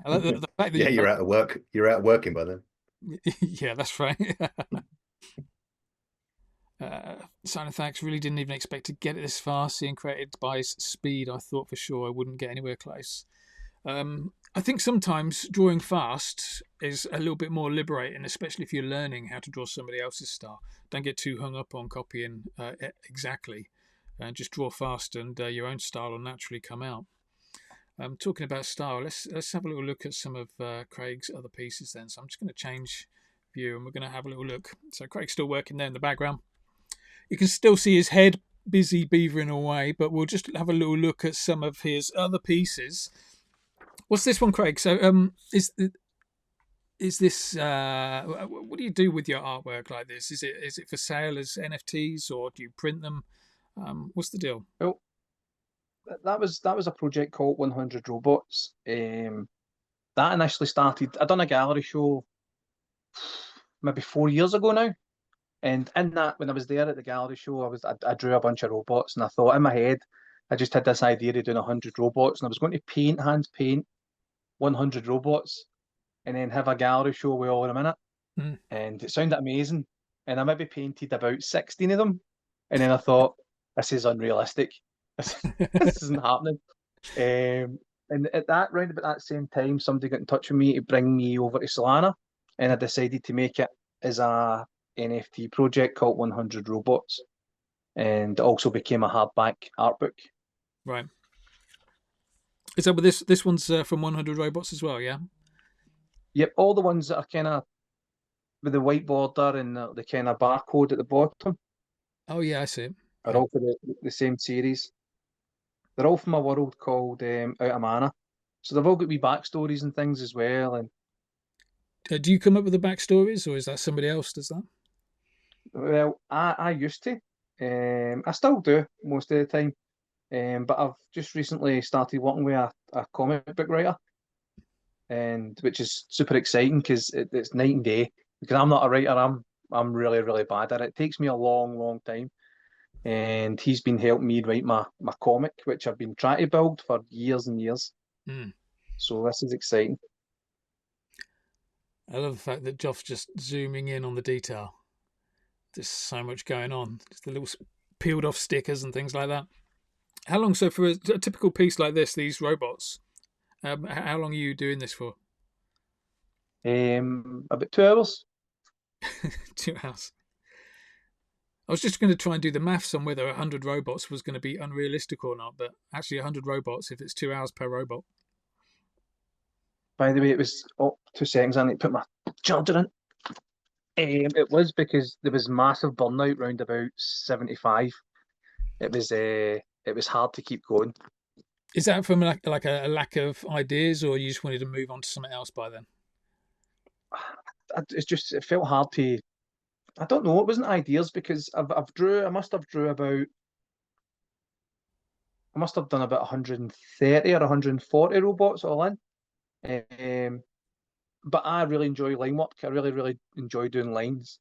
I like the fact that yeah, you're out of work. You're out working by then. Yeah, that's right. Silenthax really didn't even expect to get it this far. Seeing created by speed, I thought for sure I wouldn't get anywhere close. I think sometimes drawing fast is a little bit more liberating, especially if you're learning how to draw somebody else's style. Don't get too hung up on copying exactly, and just draw fast, and your own style will naturally come out. Talking about style, let's have a little look at some of Craig's other pieces then. So I'm just going to change view, and we're going to have a little look. So Craig's still working there in the background. You can still see his head busy beavering away, but we'll just have a little look at some of his other pieces. What's this one, Craig? So is this what do you do with your artwork like this? Is it for sale as NFTs, or do you print them? What's the deal? Well, that was a project called 100 Robots. That initially started. I done a gallery show maybe 4 years ago now, and in that, when I was there at the gallery show, I drew a bunch of robots, and I thought in my head, I just had this idea of doing 100 robots, and I was going to hand paint 100 robots, and then have a gallery show with all of them in it. and it sounded amazing. And I maybe painted about 16 of them, and then I thought, this is unrealistic. This isn't happening. And at that round about that same time, somebody got in touch with me to bring me over to Solana, and I decided to make it as a NFT project called 100 Robots, and it also became a hardback art book. Right. Is that what this one's from 100 Robots as well? Yeah. Yep, all the ones that are kind of with the white border and the kind of barcode at the bottom Oh yeah, I see it. are Right. all for the same series. They're all from a world called Out of Mana, so they've all got wee backstories and things as well. And Do you come up with the backstories, or is that somebody else does that? well, I used to, I still do most of the time, but I've just recently started working with a comic book writer, and which is super exciting because it's night and day. Because I'm not a writer, I'm really really bad at it. It takes me a long time, and he's been helping me write my comic, which I've been trying to build for years and years. So this is exciting. I love the fact that Joff's just zooming in on the detail. There's so much going on. Just the little peeled off stickers and things like that. How long? So for a typical piece like this, these robots, how long are you doing this for? About 2 hours. 2 hours. I was just going to try and do the maths on whether 100 robots was going to be unrealistic or not, but actually 100 robots, if it's 2 hours per robot. By the way, it was 2 seconds. I need to put my charger in. It was because there was massive burnout round about 75. It was hard to keep going. Is that from like a lack of ideas, or you just wanted to move on to something else by then? It felt hard to. I don't know. It wasn't ideas because I must have done about 130 or 140 robots all in. But I really enjoy line work. I really enjoy doing lines.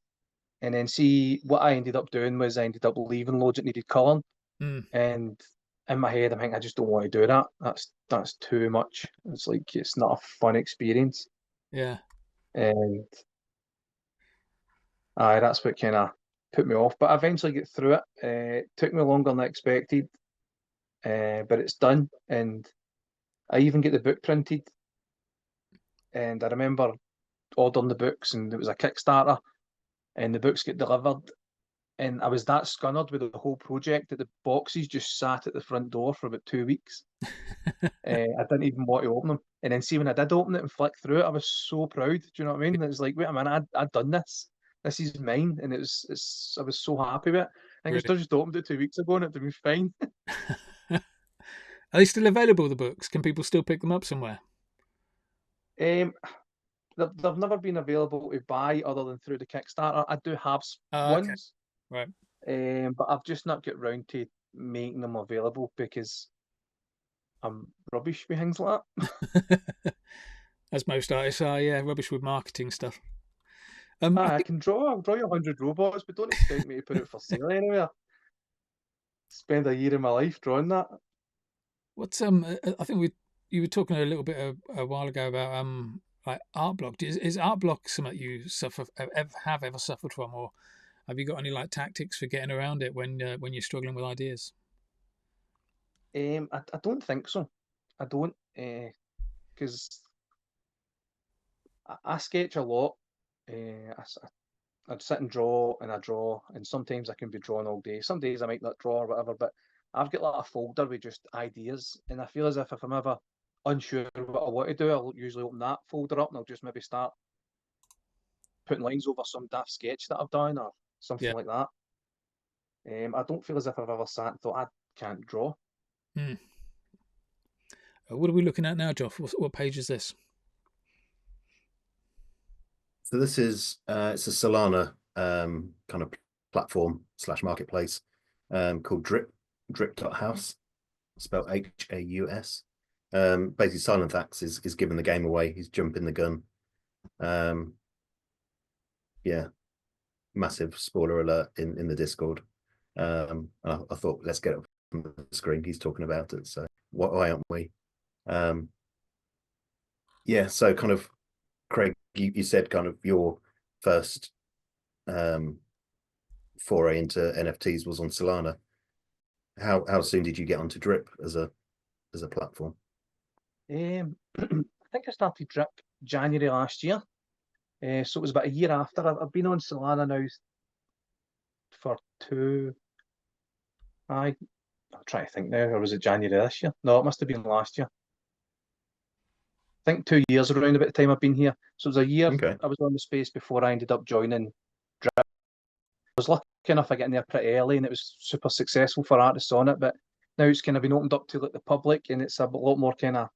And then see what I ended up doing was I ended up leaving loads that needed colouring. And in my head, I'm thinking I just don't want to do that. That's too much. It's like it's not a fun experience. Yeah. And that's what kind of put me off. But I eventually get through it. It took me longer than I expected, but it's done. And I even get the book printed. And I remember ordering the books, and it was a Kickstarter, and the books get delivered. And I was that scunnered with the whole project that the boxes just sat at the front door for about 2 weeks. I didn't even want to open them. And then see when I did open it and flick through it, I was so proud. Do you know what I mean? It was like, wait a minute, I'd done this. This is mine. And I was so happy with it. I think I just opened it 2 weeks ago and it'd been fine. Are they still available, the books? Can people still pick them up somewhere? They've never been available to buy other than through the Kickstarter. I do have ones. Right. But I've just not got round to making them available because I'm rubbish with things like that. As most artists are, yeah, rubbish with marketing stuff. I can draw. I'll draw you 100 robots, but don't expect me to put it for sale anywhere. Spend a year of my life drawing that. What's I think you were talking a little bit a while ago about like art block. Is art block something you have ever suffered from, or have you got any like tactics for getting around it when you're struggling with ideas? I don't think so. I don't, because I sketch a lot. I'd sit and draw, and sometimes I can be drawing all day. Some days I might not draw or whatever, but I've got like a folder with just ideas, and I feel as if I'm ever unsure what I want to do, I'll usually open that folder up and I'll just maybe start putting lines over some daft sketch that I've done or something like that. I don't feel as if I've ever sat and thought I can't draw. What are we looking at now, Joff? What page is this? So this is it's a Solana kind of platform / marketplace called Drip.house, spelled Haus. Basically, Silenthax is giving the game away. He's jumping the gun. Yeah, massive spoiler alert in the Discord. I thought, let's get it from the screen. He's talking about it, so why aren't we? Yeah, so kind of, Craig, you said kind of your first foray into NFTs was on Solana. How soon did you get onto Drip as a platform? I think I started Drip January last year. So it was about a year after. I've been on Solana now for I'm trying to think now, or was it January this year? No, it must have been last year. I think 2 years around about the time I've been here. So it was a year I was on the space before I ended up joining Drip. I was lucky enough I got in there pretty early, and it was super successful for artists on it. But now it's kind of been opened up to like the public, and it's a lot more kind of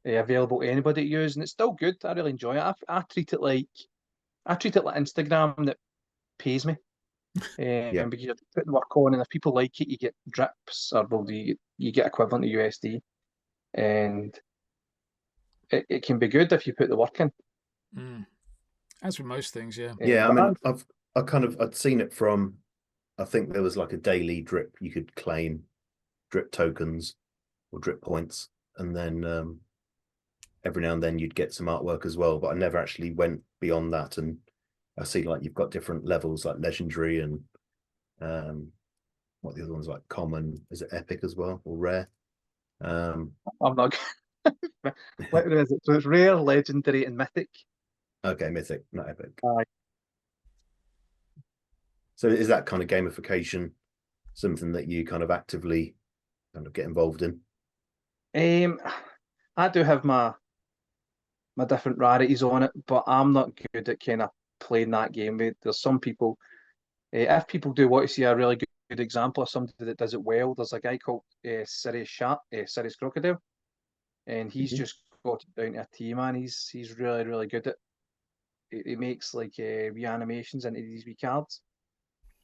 available to anybody to use, and it's still good. I really enjoy it. I treat it like Instagram that pays me. Because you're putting work on, and if people like it, you get drips, or well, you get equivalent to USD, and it can be good if you put the work in. As with most things, yeah. Yeah, I mean, I'd seen it from, I think there was like a daily drip. You could claim drip tokens or drip points, and then every now and then you'd get some artwork as well. But I never actually went beyond that. And I see like you've got different levels, like legendary and what the other ones, like common. Is it epic as well, or rare? I'm not. What is it? So it's rare, legendary, and mythic. Okay, mythic, not epic. Aye. So is that kind of gamification something that you kind of actively kind of get involved in? I do have my different rarities on it, but I'm not good at kind of playing that game. There's some people, if people do want to see a really good example of somebody that does it well, there's a guy called Sirius Crocodile, and he's just got it down to a T, man. He's really, really good at it. He makes like wee animations into these wee cards.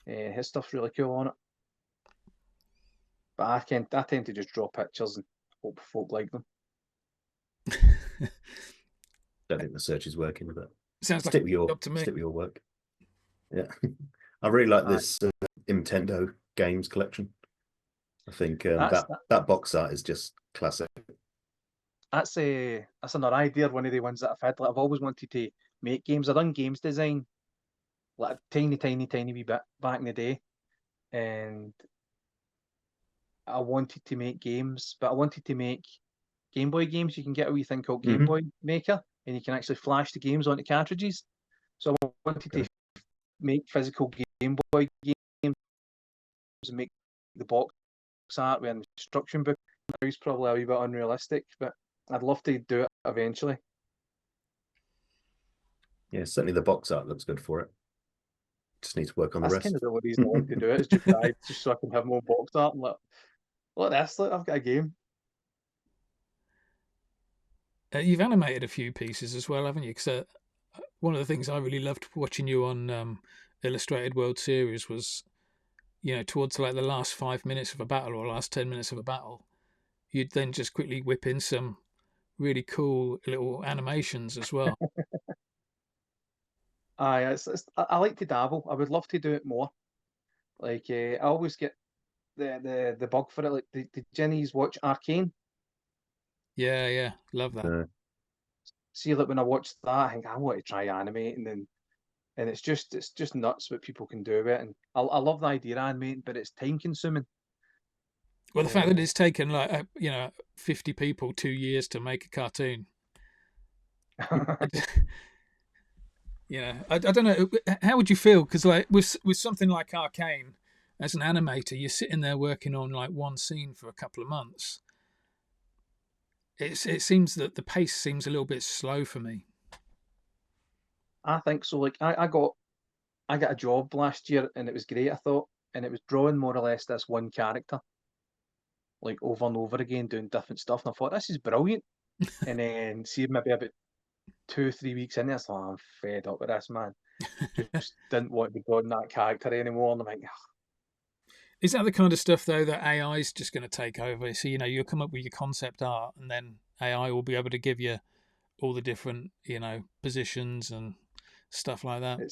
His stuff's really cool on it. But I tend to just draw pictures and hope folk like them. Don't think the search is working, but sounds stick like with your job to me. Stick with your work. Yeah, I really like this Nintendo games collection. I think that box art is just classic. That's another idea. One of the ones that I've had. Like, I've always wanted to make games. I've done games design, like a tiny wee bit back in the day, and I wanted to make games, but I wanted to make Game Boy games. You can get a wee thing called Game Boy Maker, and you can actually flash the games onto cartridges. So I wanted to make physical Game Boy games and make the box art with an instruction book. It's probably a wee bit unrealistic, but I'd love to do it eventually. Yeah, certainly the box art looks good for it. Just need to work on the rest. That's kind of the only reason I want to do it, is just so I can have more box art and look this, look, I've got a game. You've animated a few pieces as well, haven't you? Because one of the things I really loved watching you on Illustrated World Series was, towards like the last 5 minutes of a battle or last 10 minutes of a battle, you'd then just quickly whip in some really cool little animations as well. I like to dabble. I would love to do it more. Like I always get the bug for it. Like, did Jenny's watch Arcane? Yeah, love that. See, like when I watched that, I think I want to try animating, and it's just nuts what people can do with it. And I love the idea of animating, but it's time consuming. Well, the fact that it's taken 50 people 2 years to make a cartoon. I don't know. How would you feel? Because like with something like Arcane, as an animator, you're sitting there working on like one scene for a couple of months. It seems that the pace seems a little bit slow for me. I think so. Like I got a job last year, and it was great, I thought, and it was drawing more or less this one character, like over and over again, doing different stuff. And I thought, this is brilliant. And then see, maybe about 2-3 weeks in there, I thought, I'm fed up with this, man. Just didn't want to be drawing that character anymore. And I'm like, is that the kind of stuff though that AI is just going to take over? So you'll come up with your concept art, and then AI will be able to give you all the different positions and stuff like that. It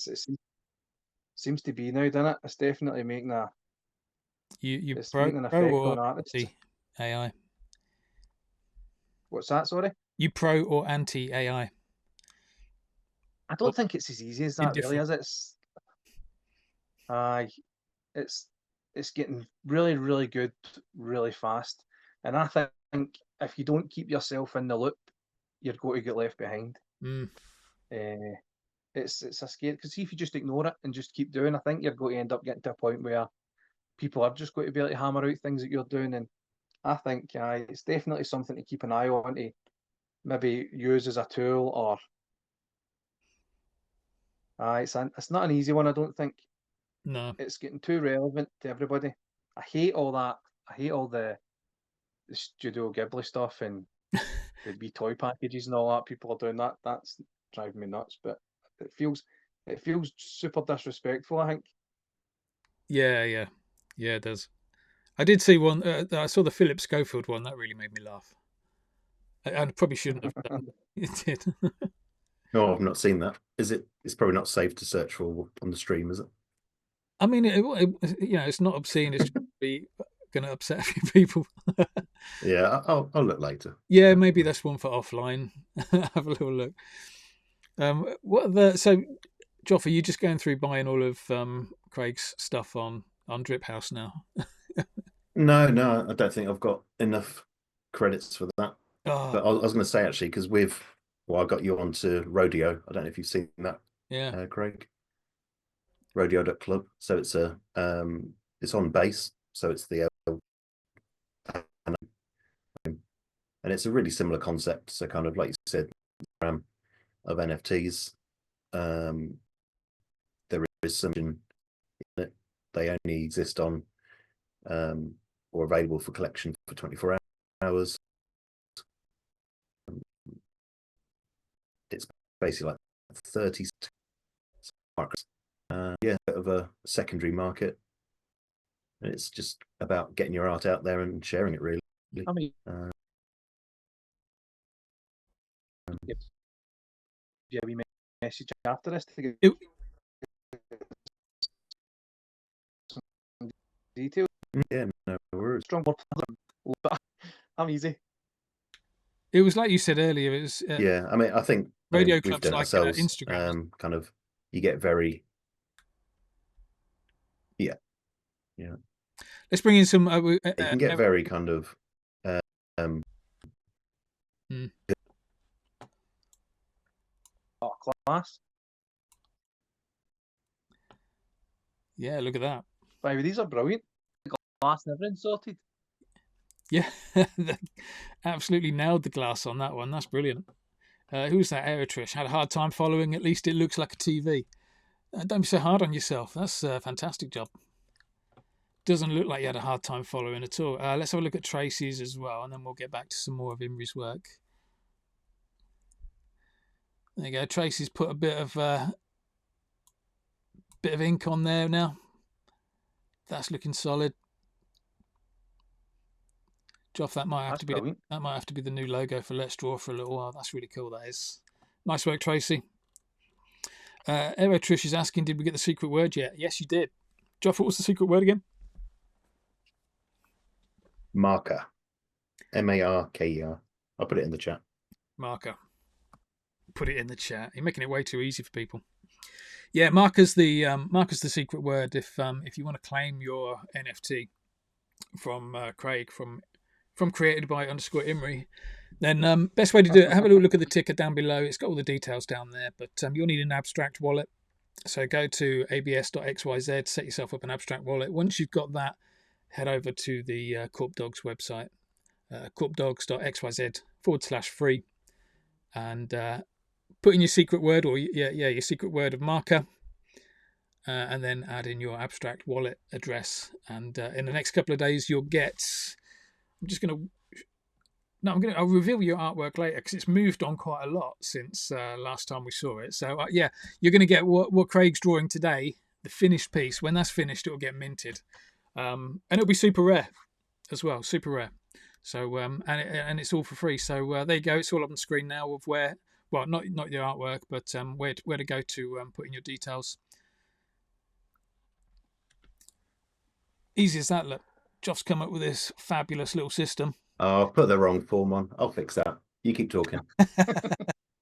seems to be now, doesn't it? It's definitely making it's making an effect on artists. AI. What's that? Sorry. You pro or anti AI? I don't think it's as easy as that, really, is it? It's getting really, really good, really fast. And I think if you don't keep yourself in the loop, you're going to get left behind. It's a scary, because if you just ignore it and just keep doing, I think you're going to end up getting to a point where people are just going to be able to hammer out things that you're doing. And I think it's definitely something to keep an eye on, to maybe use as a tool, or it's not an easy one, I don't think. No, it's getting too relevant to everybody. I hate all that. I hate all the Studio Ghibli stuff and the wee toy packages and all that. People are doing that. That's driving me nuts. But it feels super disrespectful, I think. Yeah, it does. I did see one. I saw the Philip Schofield one. That really made me laugh. I probably shouldn't have done. It did. No, I've not seen that. Is it? It's probably not safe to search for on the stream, is it? I mean, it's not obscene. It's going to upset a few people. Yeah, I'll look later. Yeah, maybe that's one for offline. Have a little look. So, Joff, are you just going through buying all of Craig's stuff on Drip House now? No, I don't think I've got enough credits for that. Oh. But I was going to say, actually, because I got you onto Rodeo. I don't know if you've seen that. Yeah. Craig. Rodeo.club. So it's it's on base. So it's the and it's a really similar concept. So kind of like you said, of NFTs. There is some in it. They only exist on or available for collection for 24 hours. It's basically like 30 markets. Yeah, a bit of a secondary market. And it's just about getting your art out there and sharing it, really. I mean, yeah, we message after this to get some details. Yeah, no worries. Strong word, but I'm easy. It was like you said earlier. It was yeah. I mean, I think Radio we've Club's done like ourselves. Instagram. Kind of, you get very. Yeah. Let's bring in some. You can get very kind of. Oh, class. Yeah, look at that. Wow, these are brilliant. Glass and everything sorted. Yeah, absolutely nailed the glass on that one. That's brilliant. Who's that? Eritrish had a hard time following. At least it looks like a TV. Don't be so hard on yourself. That's a fantastic job. Doesn't look like you had a hard time following at all. Let's have a look at Tracy's as well, and then we'll get back to some more of Imrie's work. There you go. Tracy's put a bit of ink on there now. That's looking solid. Joff, that might have to be the new logo for Let's Draw for a little while. That's really cool. That is. Nice work, Tracy. Trish is asking, did we get the secret word yet? Yes, you did. Joff, what was the secret word again? Marker. MARKER. I'll put it in the chat. Marker. Put it in the chat. You're making it way too easy for people. Yeah, marker's the secret word if you want to claim your NFT from Craig from created by _Imrie, then best way to do it, have a little look at the ticker down below. It's got all the details down there, but you'll need an abstract wallet. So go to abs.xyz, set yourself up an abstract wallet. Once you've got that, head over to the Korp Dogs website, korpdogs.xyz/free, and put in your secret word, or your secret word of marker, and then add in your abstract wallet address. And in the next couple of days, you'll get. I'll reveal your artwork later because it's moved on quite a lot since last time we saw it. So you're going to get what Craig's drawing today, the finished piece. When that's finished, it'll get minted, and it'll be super rare as well, super rare. So and it's all for free. So there you go. It's all on the screen now of where. Well, not your artwork, but where to go to put in your details. Easy as that. Look, Joff's come up with this fabulous little system. Oh, I've put the wrong form on. I'll fix that. You keep talking.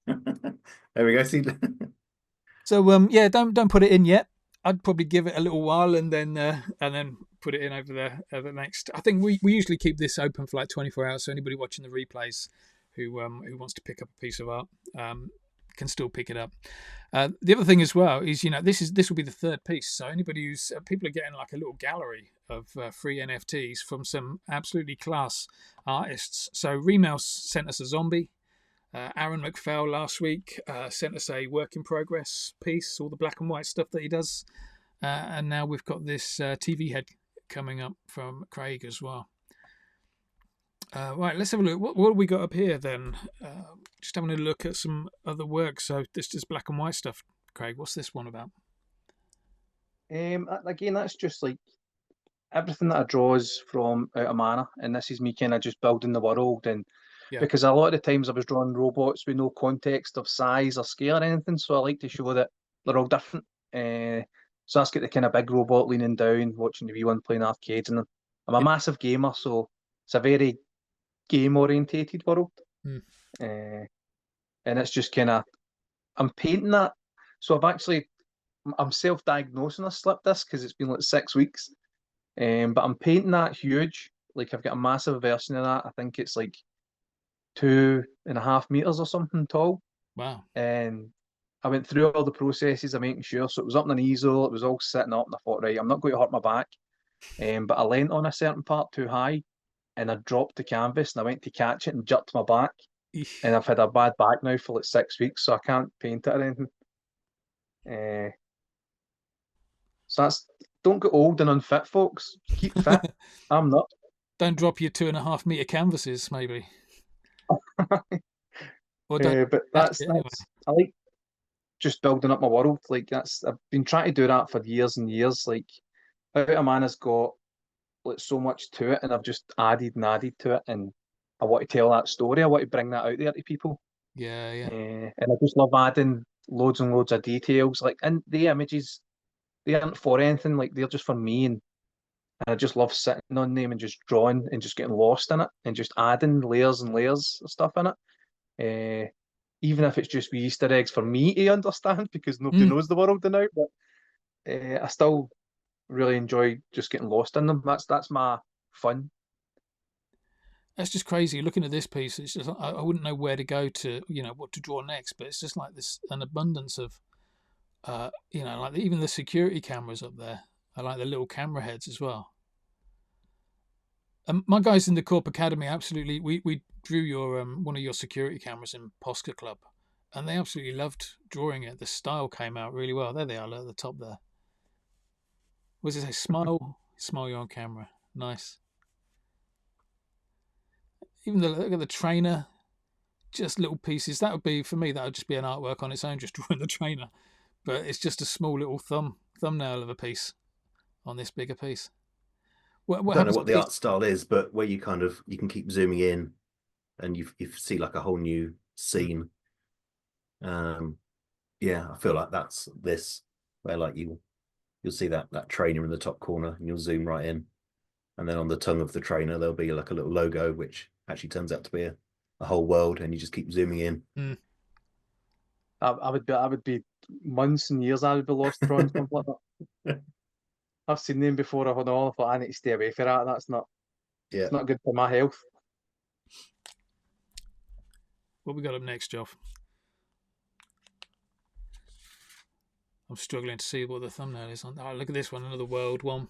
There we go. See, So yeah, don't put it in yet. I'd probably give it a little while and then put it in over the next. I think we usually keep this open for like 24 hours, so anybody watching the replays who wants to pick up a piece of art can still pick it up. The other thing as well is, this will be the third piece, so anybody who's people are getting like a little gallery of free NFTs from some absolutely class artists. So Remouse sent us a zombie. Aaron McPhail last week sent us a work in progress piece, all the black and white stuff that he does. And now we've got this TV head coming up from Craig as well. Right, let's have a look. What have we got up here then? Just having a look at some other work. So this is black and white stuff. Craig, what's this one about? Again, that's just like everything that I draw is from out of mana, and this is me kind of just building the world. And because a lot of the times I was drawing robots with no context of size or scale or anything, so I like to show that they're all different. So that's got the kind of big robot leaning down, watching the wee one playing arcades, and I'm a massive gamer, so it's a very game orientated world. And it's just kind of, I'm painting that. So I'm self-diagnosing a slip disc because it's been like 6 weeks. But I'm painting that huge. Like I've got a massive version of that. I think it's like 2.5 meters or something tall. Wow. And I went through all the processes of making sure. So it was up on an easel, it was all sitting up, and I thought, right, I'm not going to hurt my back. But I leant on a certain part too high and I dropped the canvas and I went to catch it and jerked my back. And I've had a bad back now for like 6 weeks, so I can't paint it or anything. So that's, don't get old and unfit, folks. Keep fit. I'm not. Don't drop your 2.5 meter canvases, maybe. Or but that's anyway. I like just building up my world. Like I've been trying to do that for years and years. Like Out of Mana's got like so much to it, and I've just added and added to it, and I want to tell that story. I want to bring that out there to people. Yeah. And I just love adding loads and loads of details. Like, and the images, they aren't for anything. Like they're just for me, and I just love sitting on them and just drawing and just getting lost in it and just adding layers and layers of stuff in it. Even if it's just wee Easter eggs for me to understand because nobody knows the world now. But I still really enjoy just getting lost in them. That's my fun. That's just crazy. Looking at this piece, it's just I wouldn't know where to go to, what to draw next. But it's just like an abundance of, like even the security cameras up there. I like the little camera heads as well. My guys in the Korp Academy absolutely. We drew your one of your security cameras in Posca Club, and they absolutely loved drawing it. The style came out really well. There they are at the top there. What does it say? Smile, smile, you're on camera. Nice. Even look at the trainer, just little pieces. That would be, for me, that would just be an artwork on its own, just drawing the trainer. But it's just a small little thumbnail of a piece on this bigger piece. I don't know what the art style is, but where you can keep zooming in and you see like a whole new scene. Yeah, I feel like that's this, where like you'll see that trainer in the top corner and you'll zoom right in. And then on the tongue of the trainer, there'll be like a little logo, which actually turns out to be a whole world, and you just keep zooming in. I would be months and years I would be lost drawing something like that. I've seen them before. I thought I need to stay away from that. That's not. Yeah. It's not good for my health. What we got up next, Geoff? I'm struggling to see what the thumbnail is on. Oh, look at this one, another world one.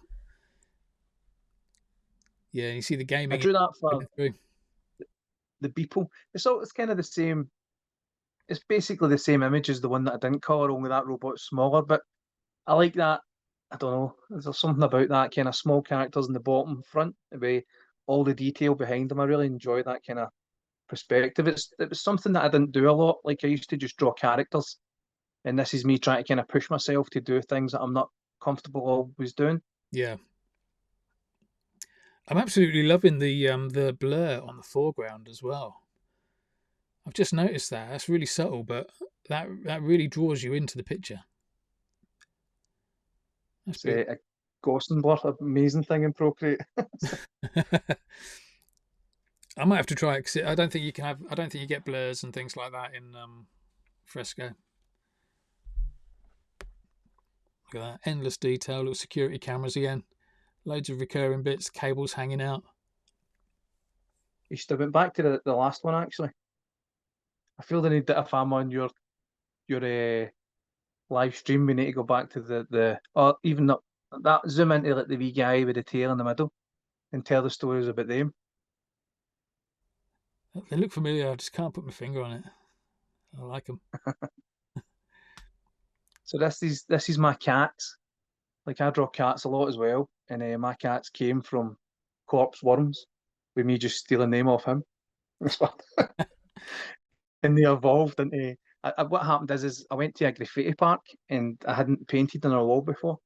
Yeah, you see the gaming. I drew that for the Beeple. It's kind of the same. It's basically the same image as the one that I didn't colour, only that robot's smaller. But I like that. I don't know. There's something about that kind of small characters in the bottom front, with all the detail behind them. I really enjoy that kind of perspective. It was something that I didn't do a lot. Like I used to just draw characters, and this is me trying to kind of push myself to do things that I'm not comfortable always doing. Yeah. I'm absolutely loving the blur on the foreground as well. I've just noticed that. That's really subtle, but that really draws you into the picture. That's a Gaussian blur, amazing thing in Procreate. I might have to try it because I don't think you get blurs and things like that in Fresco. Look at that. Endless detail. Little security cameras again. Loads of recurring bits. Cables hanging out. You should have went back to the last one, actually. I feel the need that if I'm on your live stream, we need to go back to the or even that zoom into like the wee guy with the tail in the middle and tell the stories about them. They look familiar. I just can't put my finger on it. I like them. So this is my cats. Like, I draw cats a lot as well, and my cats came from Korp's Worms, with me just stealing them off him. And they evolved into. What happened is I went to a graffiti park and I hadn't painted on a wall before,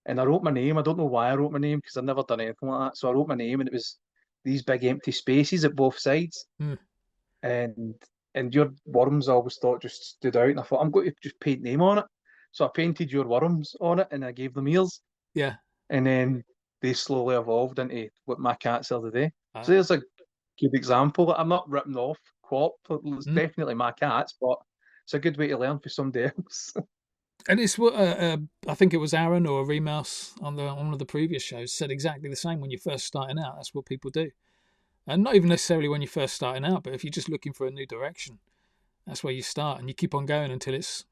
and I wrote my name. I don't know why I wrote my name because I've never done anything like that. So I wrote my name, and it was these big empty spaces at both sides. Mm. And your worms I always thought just stood out, and I thought I'm going to just paint name on it. So I painted your worms on it, and I gave them ears. Yeah. And then they slowly evolved into what my cats are today. So there's a good example. I'm not ripping off Korp. It's definitely my cats, but it's a good way to learn for somebody else. And it's what I think it was Aaron or Remouse on one of the previous shows said exactly the same. When you're first starting out, that's what people do, and not even necessarily when you're first starting out, but if you're just looking for a new direction, that's where you start, and you keep on going until it's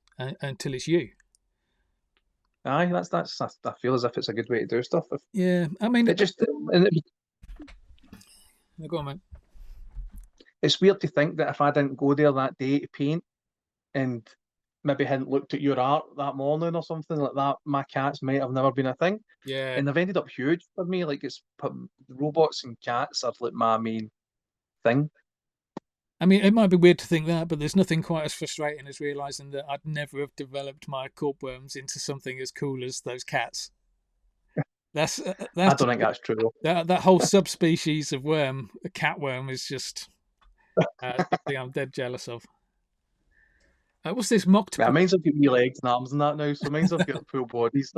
you. Aye, that's I feel as if it's a good way to do stuff. Yeah, I mean, go on, man. It's weird to think that if I didn't go there that day to paint and maybe hadn't looked at your art that morning or something like that, my cats might have never been a thing. Yeah. And they've ended up huge for me. Like, it's robots and cats are like my main thing. I mean, it might be weird to think that, but there's nothing quite as frustrating as realising that I'd never have developed my Korp worms into something as cool as those cats. That's I don't think that's true. That whole subspecies of worm, a cat worm, is just something I'm dead jealous of. What's this mocked? Yeah, mine's have got wee legs and arms and that now, so mine's have got full bodies.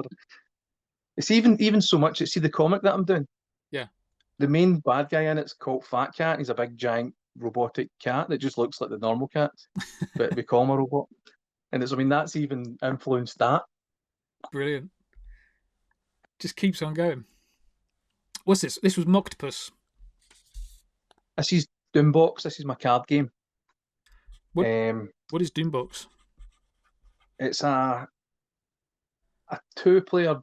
It's even so much. See the comic that I'm doing. Yeah. The main bad guy in it's called Fat Cat. He's a big giant robotic cat that just looks like the normal cats, but we call him a robot. And that's even influenced that. Brilliant. Just keeps on going. What's this? This was Moctopus. This is Doombox. This is my card game. What is Doombox? It's a 2-player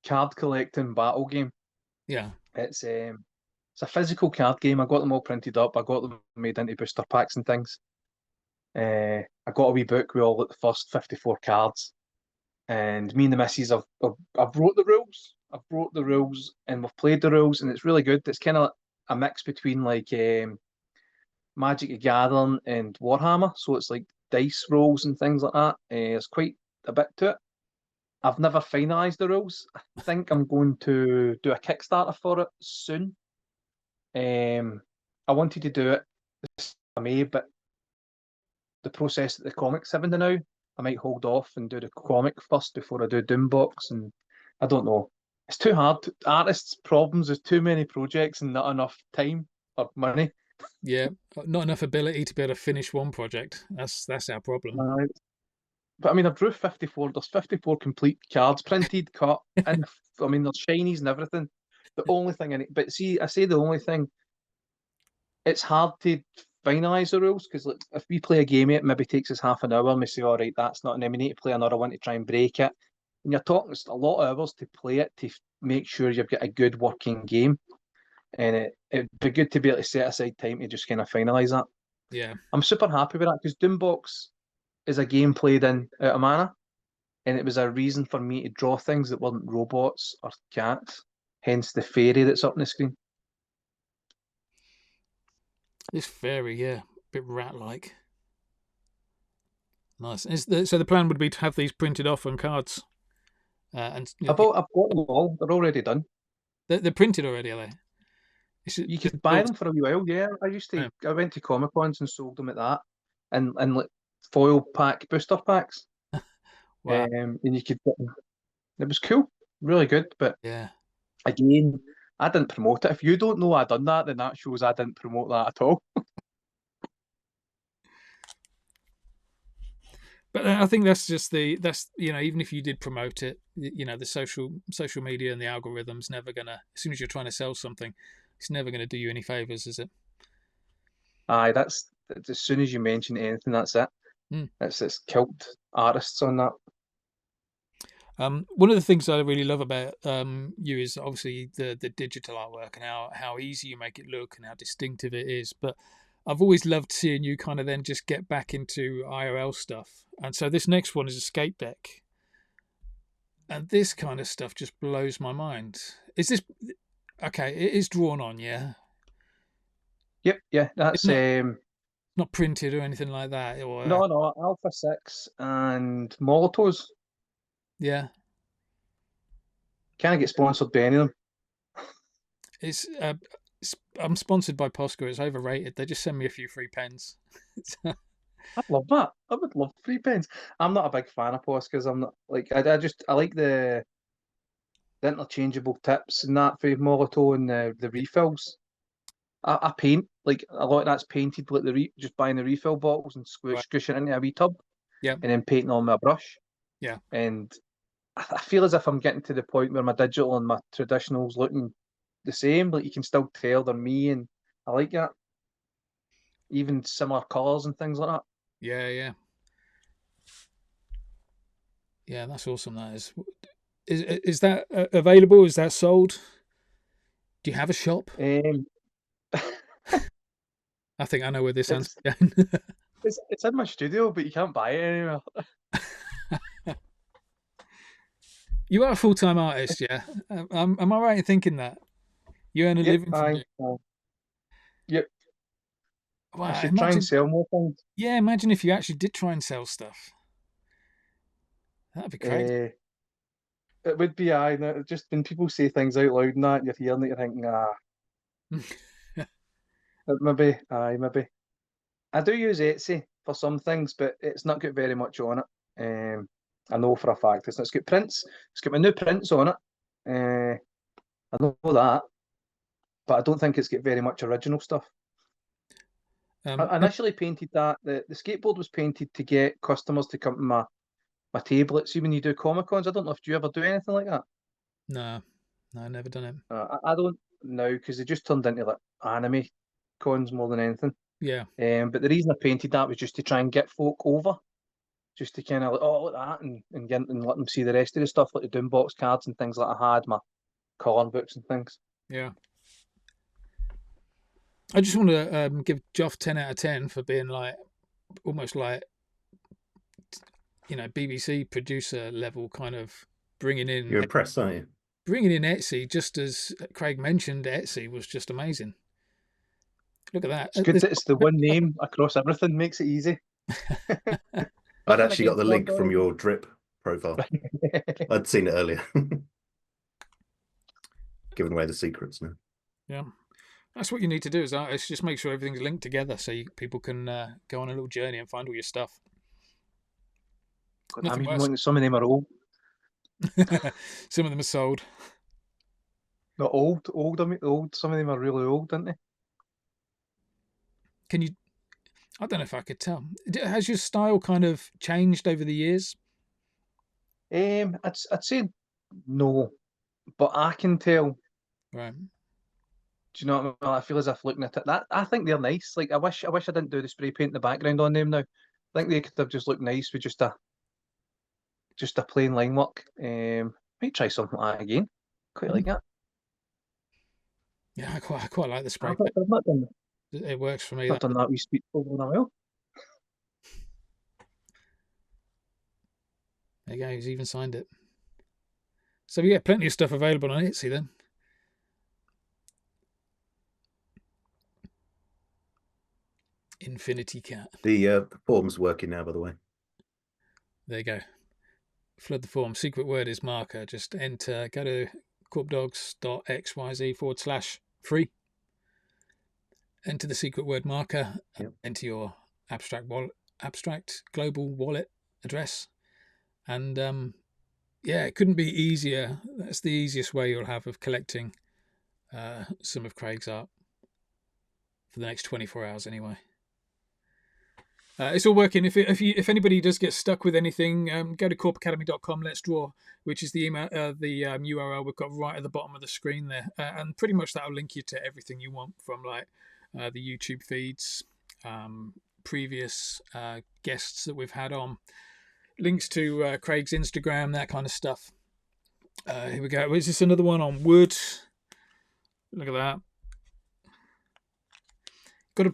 card collecting battle game. Yeah. It's a physical card game. I got them all printed up. I got them made into booster packs and things. I got a wee book with all the first 54 cards. And me and the missus, I've wrote the rules. I've wrote the rules and we've played the rules, and it's really good. It's kind of a mix between like Magic the Gathering and Warhammer. So it's like dice rolls and things like that. There's quite a bit to it. I've never finalised the rules. I think I'm going to do a Kickstarter for it soon. I wanted to do it this May, but the process that the comics have into now, I might hold off and do the comic first before I do Doombox. And I don't know. It's too hard. Artists' problems is too many projects and not enough time or money. Yeah, not enough ability to be able to finish one project. That's our problem. But I mean, I drew 54. There's 54 complete cards, printed, cut, and there's shinies and everything. The only thing in it, but see, I say the only thing, it's hard to finalise the rules because like, if we play a game, it maybe takes us half an hour and we say, all right, that's not, and then we need to play another one to try and break it. And you're talking a lot of hours to play it to make sure you've got a good working game. And it'd be good to be able to set aside time to just kind of finalise that. Yeah. I'm super happy with that because Doombox is a game played in out of mana, and it was a reason for me to draw things that weren't robots or cats, hence the fairy that's up on the screen. This fairy, yeah, a bit rat-like. Nice. So the plan would be to have these printed off on cards. I've got them all. They're already done. They're printed already, are they? You could buy them for a wee while. Yeah, I went to Comic Cons and sold them at that, and like foil pack booster packs. Wow. And you could get them. It was cool, really good. But yeah, again, I didn't promote it. If you don't know I done that, then that shows I didn't promote that at all. But I think that's even if you did promote it, the social media and the algorithm's never gonna. As soon as you're trying to sell something, it's never gonna do you any favors, is it? Aye, that's as soon as you mention anything, that's it. Mm. It's killed artists on that. One of the things that I really love about you is obviously the digital artwork and how easy you make it look and how distinctive it is. But I've always loved seeing you kind of then just get back into IRL stuff. And so this next one is a skate deck. And this kind of stuff just blows my mind. Is this okay? It is drawn on, yeah. Yep, yeah, that's not printed or anything like that, or no Alpha 6 and Molotovs. Yeah, Can't get sponsored by any of them. it's I'm sponsored by Posca. It's overrated. They just send me a few free pens. I'd love that. I would love free pens. I'm not a big fan of Poscas. I'm not like I like the interchangeable tips and that for Molotov and the refills. I paint like a lot of that's painted like just buying the refill bottles and squish it into a wee tub. Yeah. And then painting on my brush. Yeah. And I feel as if I'm getting to the point where my digital and my traditional's looking the same. Like you can still tell they're me, and I like that. Even similar colours and things like that. Yeah. Yeah, that's awesome. That is. Is that available? Is that sold? Do you have a shop? I think I know where this answer's going. It's in my studio, but you can't buy it anywhere. You are a full-time artist, yeah? Am I right in thinking that? You earn a living from it? Yep. Wow, I should try and sell more things. Yeah, imagine if you actually did try and sell stuff. That'd be crazy. It would be, just when people say things out loud and that, you're hearing it, you're thinking, maybe. I do use Etsy for some things, but it's not got very much on it. I know for a fact it's got prints. It's got my new prints on it. I know that, but I don't think it's got very much original stuff. I initially painted that. The skateboard was painted to get customers to come to my table. See, when you do Comic Cons, I don't know if you ever do anything like that. No, I've never done it. I don't now because they just turned into like anime cons more than anything. Yeah. But the reason I painted that was just to try and get folk over, just to kind of like, oh, look at that, and get and let them see the rest of the stuff, like the Doombox cards and things like I had, my colour books and things. Yeah. I just want to give Joff 10 out of 10 for being like almost like BBC producer level kind of bringing in. You're impressed, aren't you? Bringing in Etsy, just as Craig mentioned, Etsy was just amazing. Look at that. It's good that it's the one name across everything, makes it easy. I'd actually got the link from your drip profile. I'd seen it earlier. Giving away the secrets now. Yeah. That's what you need to do as artists. Just make sure everything's linked together so people can go on a little journey and find all your stuff. I mean, some of them are old. Some of them are sold. Not old. I mean, old. Some of them are really old, aren't they? Can you? I don't know if I could tell. Has your style kind of changed over the years? I'd say no, but I can tell. Right. Do you know what I mean? I feel as if looking at it, that I think they're nice. Like I wish I didn't do the spray paint in the background on them now. I think they could have just looked nice with just a plain line work. Might try something like that again. Quite like that. Yeah, I quite like the spray paint. I've not done that. It works for me. I've done that wee speed over in a while. There you go. He's even signed it. So we get plenty of stuff available on Etsy then. Infinity Cat. The form's working now, by the way. There you go. Flood the form. Secret word is marker. Just enter. Go to korpdogs.xyz/free. Enter the secret word marker. Yep. Enter your abstract global wallet address, and it couldn't be easier. That's the easiest way you'll have of collecting some of Craig's art for the next 24 hours, anyway. It's all working. If anybody does get stuck with anything, go to korpacademy.com. Let's draw, which is the email, URL we've got right at the bottom of the screen there, and pretty much that'll link you to everything you want from like the YouTube feeds, previous guests that we've had on, links to Craig's Instagram, that kind of stuff. Here we go. Is this another one on wood? Look at that.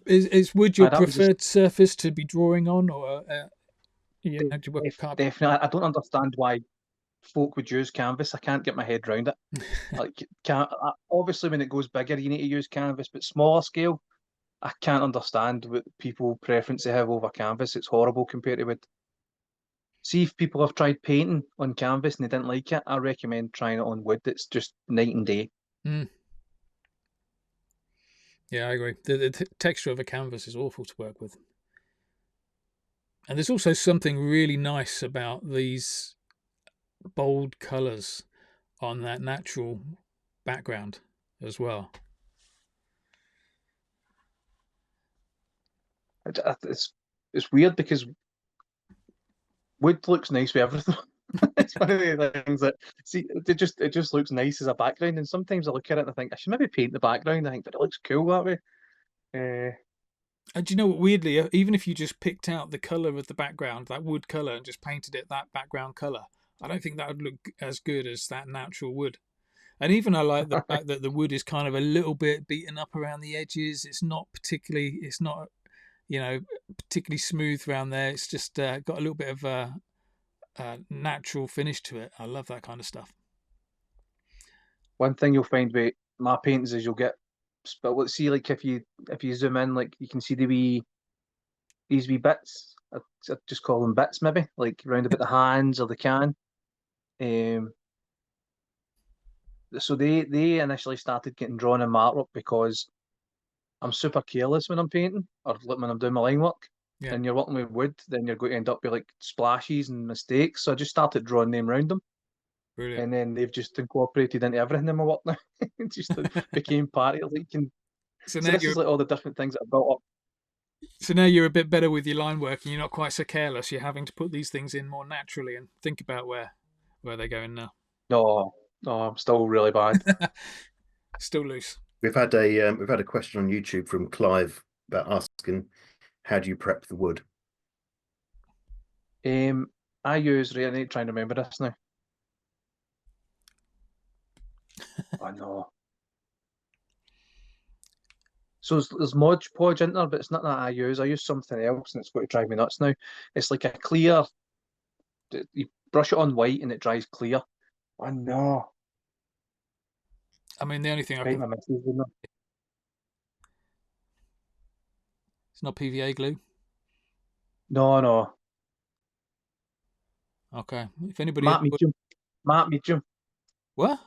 Is wood your preferred surface to be drawing on, or definitely? I don't understand why folk would use canvas. I can't get my head around it. Like, obviously, when it goes bigger, you need to use canvas, but smaller scale, I can't understand what people preference they have over canvas. It's horrible compared to wood. See, if people have tried painting on canvas and they didn't like it, I recommend trying it on wood. It's just night and day. Yeah, I agree. The texture of a canvas is awful to work with. And there's also something really nice about these bold colours on that natural background as well. It's weird because wood looks nice with everything. It's one of the things that, see, it just looks nice as a background, and sometimes I look at it and I think I should maybe paint the background. I think, but it looks cool that way. And do you know what, weirdly, even if you just picked out the colour of the background, that wood colour, and just painted it that background colour, I don't think that would look as good as that natural wood. And even I like the fact that the wood is kind of a little bit beaten up around the edges. It's not particularly smooth around there. It's just got a little bit of a natural finish to it. I love that kind of stuff. One thing you'll find with my paintings is you'll get, but let's see, like if you zoom in, like you can see these wee bits. I just call them bits, maybe, like round about the hands or the can. So they initially started getting drawn in my artwork because I'm super careless when I'm painting or when I'm doing my line work. Yeah. And you're working with wood, then you're going to end up with like splashes and mistakes. So I just started drawing them around them. Brilliant. And then they've just incorporated into everything in my work now. It just became part of it. So this is like all the different things that I've built up. So now you're a bit better with your line work and you're not quite so careless. You're having to put these things in more naturally and think about where they're going now. No, I'm still really bad. Still loose. We've had a question on YouTube from Clive about asking, how do you prep the wood? I use, I need to try and remember this now. I know. So there's Mod Podge in there, but it's not that I use. I use something else, and it's going to drive me nuts now. It's like a clear. You brush it on white, and it dries clear. I know. I mean, the only thing It's not PVA glue. No. Okay. If anybody matte medium. What?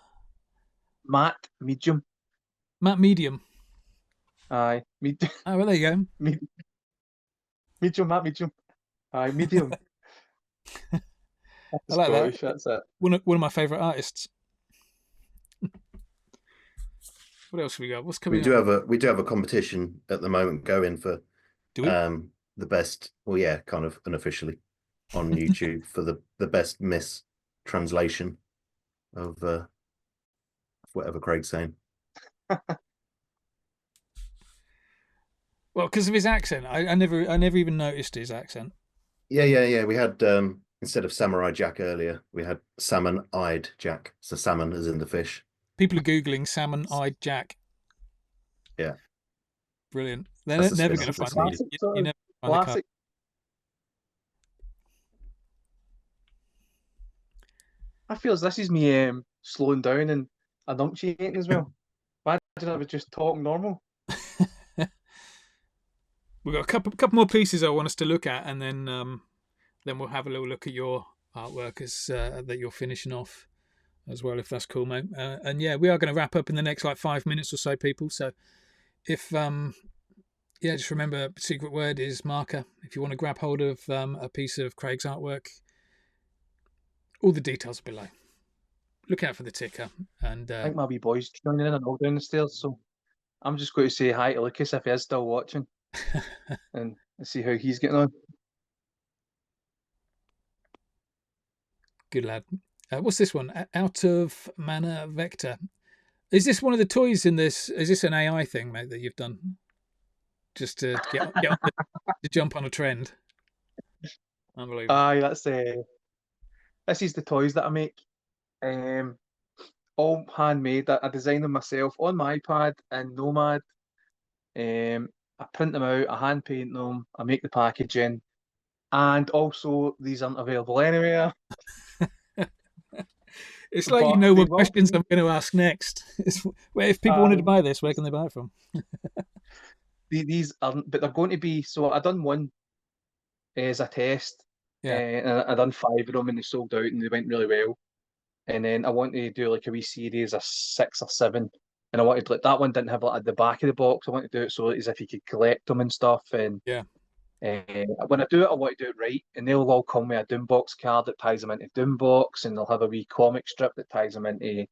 Matte medium. Matte medium. Aye, medium. Oh, well, there you go. Medium, matte medium. Aye, medium. I like Scottish, that. That's it. One of my favourite artists. What else have we got? What's coming? We do have a competition at the moment going for the best. Well, yeah, kind of unofficially on YouTube for the best mistranslation of whatever Craig's saying. Well, because of his accent, I never even noticed his accent. Yeah. We had instead of Samurai Jack earlier, we had Salmon-eyed Jack. So salmon as in the fish. People are Googling salmon-eyed Jack. Yeah. Brilliant. They're never going to find it. You never find classic. I feel as this is me slowing down and enunciating as well. Imagine I was just talking normal. We've got a couple more pieces I want us to look at, and then we'll have a little look at your artwork as that you're finishing off as well, if that's cool, mate. And yeah, we are going to wrap up in the next 5 minutes or so, people. So if just remember, secret word is marker. If you want to grab hold of a piece of Craig's artwork, all the details are below. Look out for the ticker. And I think my wee boy's joining in and all down the stairs, so I'm just going to say hi to Lucas if he is still watching, and Let's see how he's getting on. Good lad. What's this one? Out of Mana Vector. Is this one of the toys in this? Is this an AI thing, mate, that you've done just to get on to jump on a trend? Unbelievable. Aye, this is the toys that I make. All handmade. I design them myself on my iPad and Nomad. I print them out, I hand paint them, I make the packaging, and also these aren't available anywhere. It's like you But know they what will questions be. I'm going to ask next. If people wanted to buy this, where can they buy it from? These aren't, but they're going to be. So I done one as a test, Yeah. and I done 5 of them, and they sold out, and they went really well. And then I want to do like a wee series of 6 or 7, and I wanted like that one didn't have like at the back of the box. I want to do it so as if you could collect them and stuff. And Yeah. when I do it, I want to do it right, and they'll all come with a Doombox card that ties them into Doombox, and they'll have a wee comic strip that ties them into